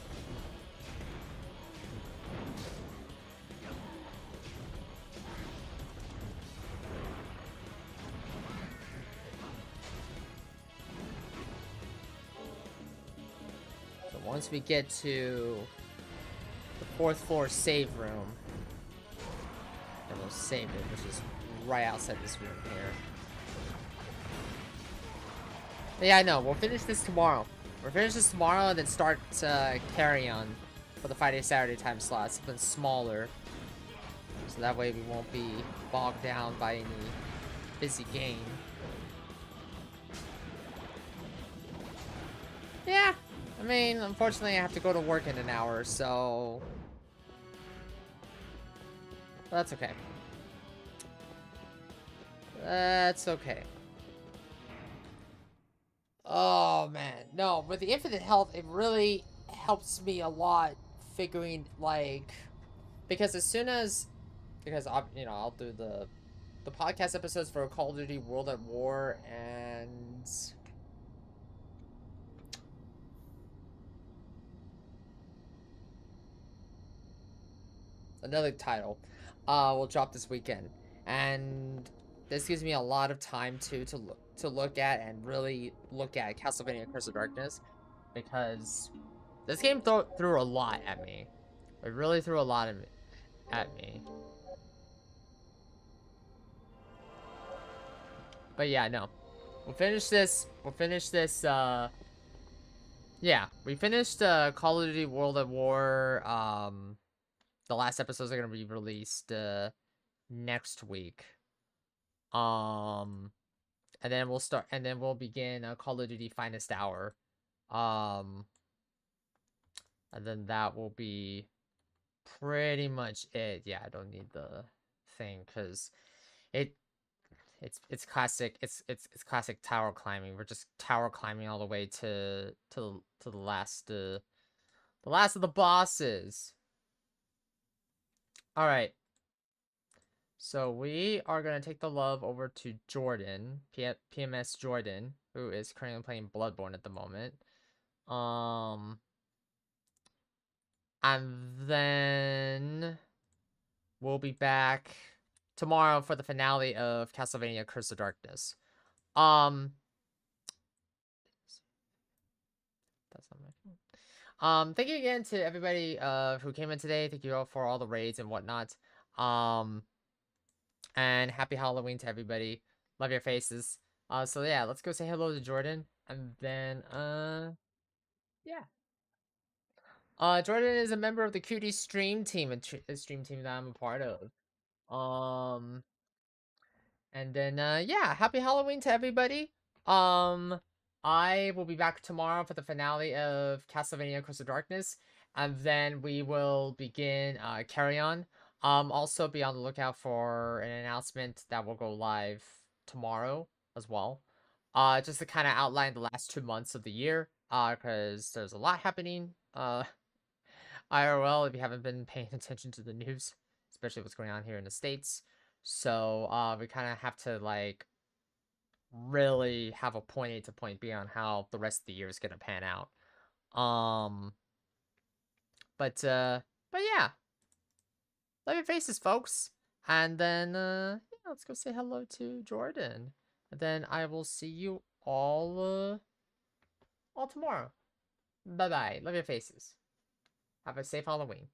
So once we get to the 4th floor save room, then we'll save it, which is right outside this room here. But yeah, I know. We'll finish this tomorrow. We'll finish this tomorrow and then start carry on for the Friday, Saturday time slot. Something smaller. So that way we won't be bogged down by any busy game. Yeah. I mean, unfortunately, I have to go to work in an hour, so... That's okay. That's okay. Oh, man. No, with the infinite health, it really helps me a lot figuring, like... Because as soon as... Because, I'll do the podcast episodes for Call of Duty World at War and... Another title will drop this weekend, and this gives me a lot of time to look at and really look at Castlevania Curse of Darkness, because this game threw a lot at me. It really threw a lot at me. But yeah, no, we'll finish this. Yeah, we finished Call of Duty World at War. The last episodes are gonna be released next week. And then we'll begin Call of Duty Finest Hour. And then that will be pretty much it. Yeah, I don't need the thing because it's classic. It's classic tower climbing. We're just tower climbing all the way to the last of the bosses. All right. So we are gonna take the love over to Jordan, PMS Jordan, who is currently playing Bloodborne at the moment. And then we'll be back tomorrow for the finale of Castlevania Curse of Darkness. That's not my phone. Thank you again to everybody who came in today. Thank you all for all the raids and whatnot. And happy Halloween to everybody. Love your faces. So yeah, let's go say hello to Jordan. And then, yeah. Jordan is a member of the Cutie Stream team, a stream team that I'm a part of. And then, yeah, happy Halloween to everybody. I will be back tomorrow for the finale of Castlevania Curse of Darkness. And then we will begin, Carry On. Also be on the lookout for an announcement that will go live tomorrow as well. Just to kind of outline the last 2 months of the year. Because there's a lot happening. IRL, if you haven't been paying attention to the news, especially what's going on here in the States. So, we kind of have to, like, really have a point A to point B on how the rest of the year is going to pan out. But yeah. Love your faces, folks. And then, yeah, let's go say hello to Jordan. And then I will see you all tomorrow. Bye-bye. Love your faces. Have a safe Halloween.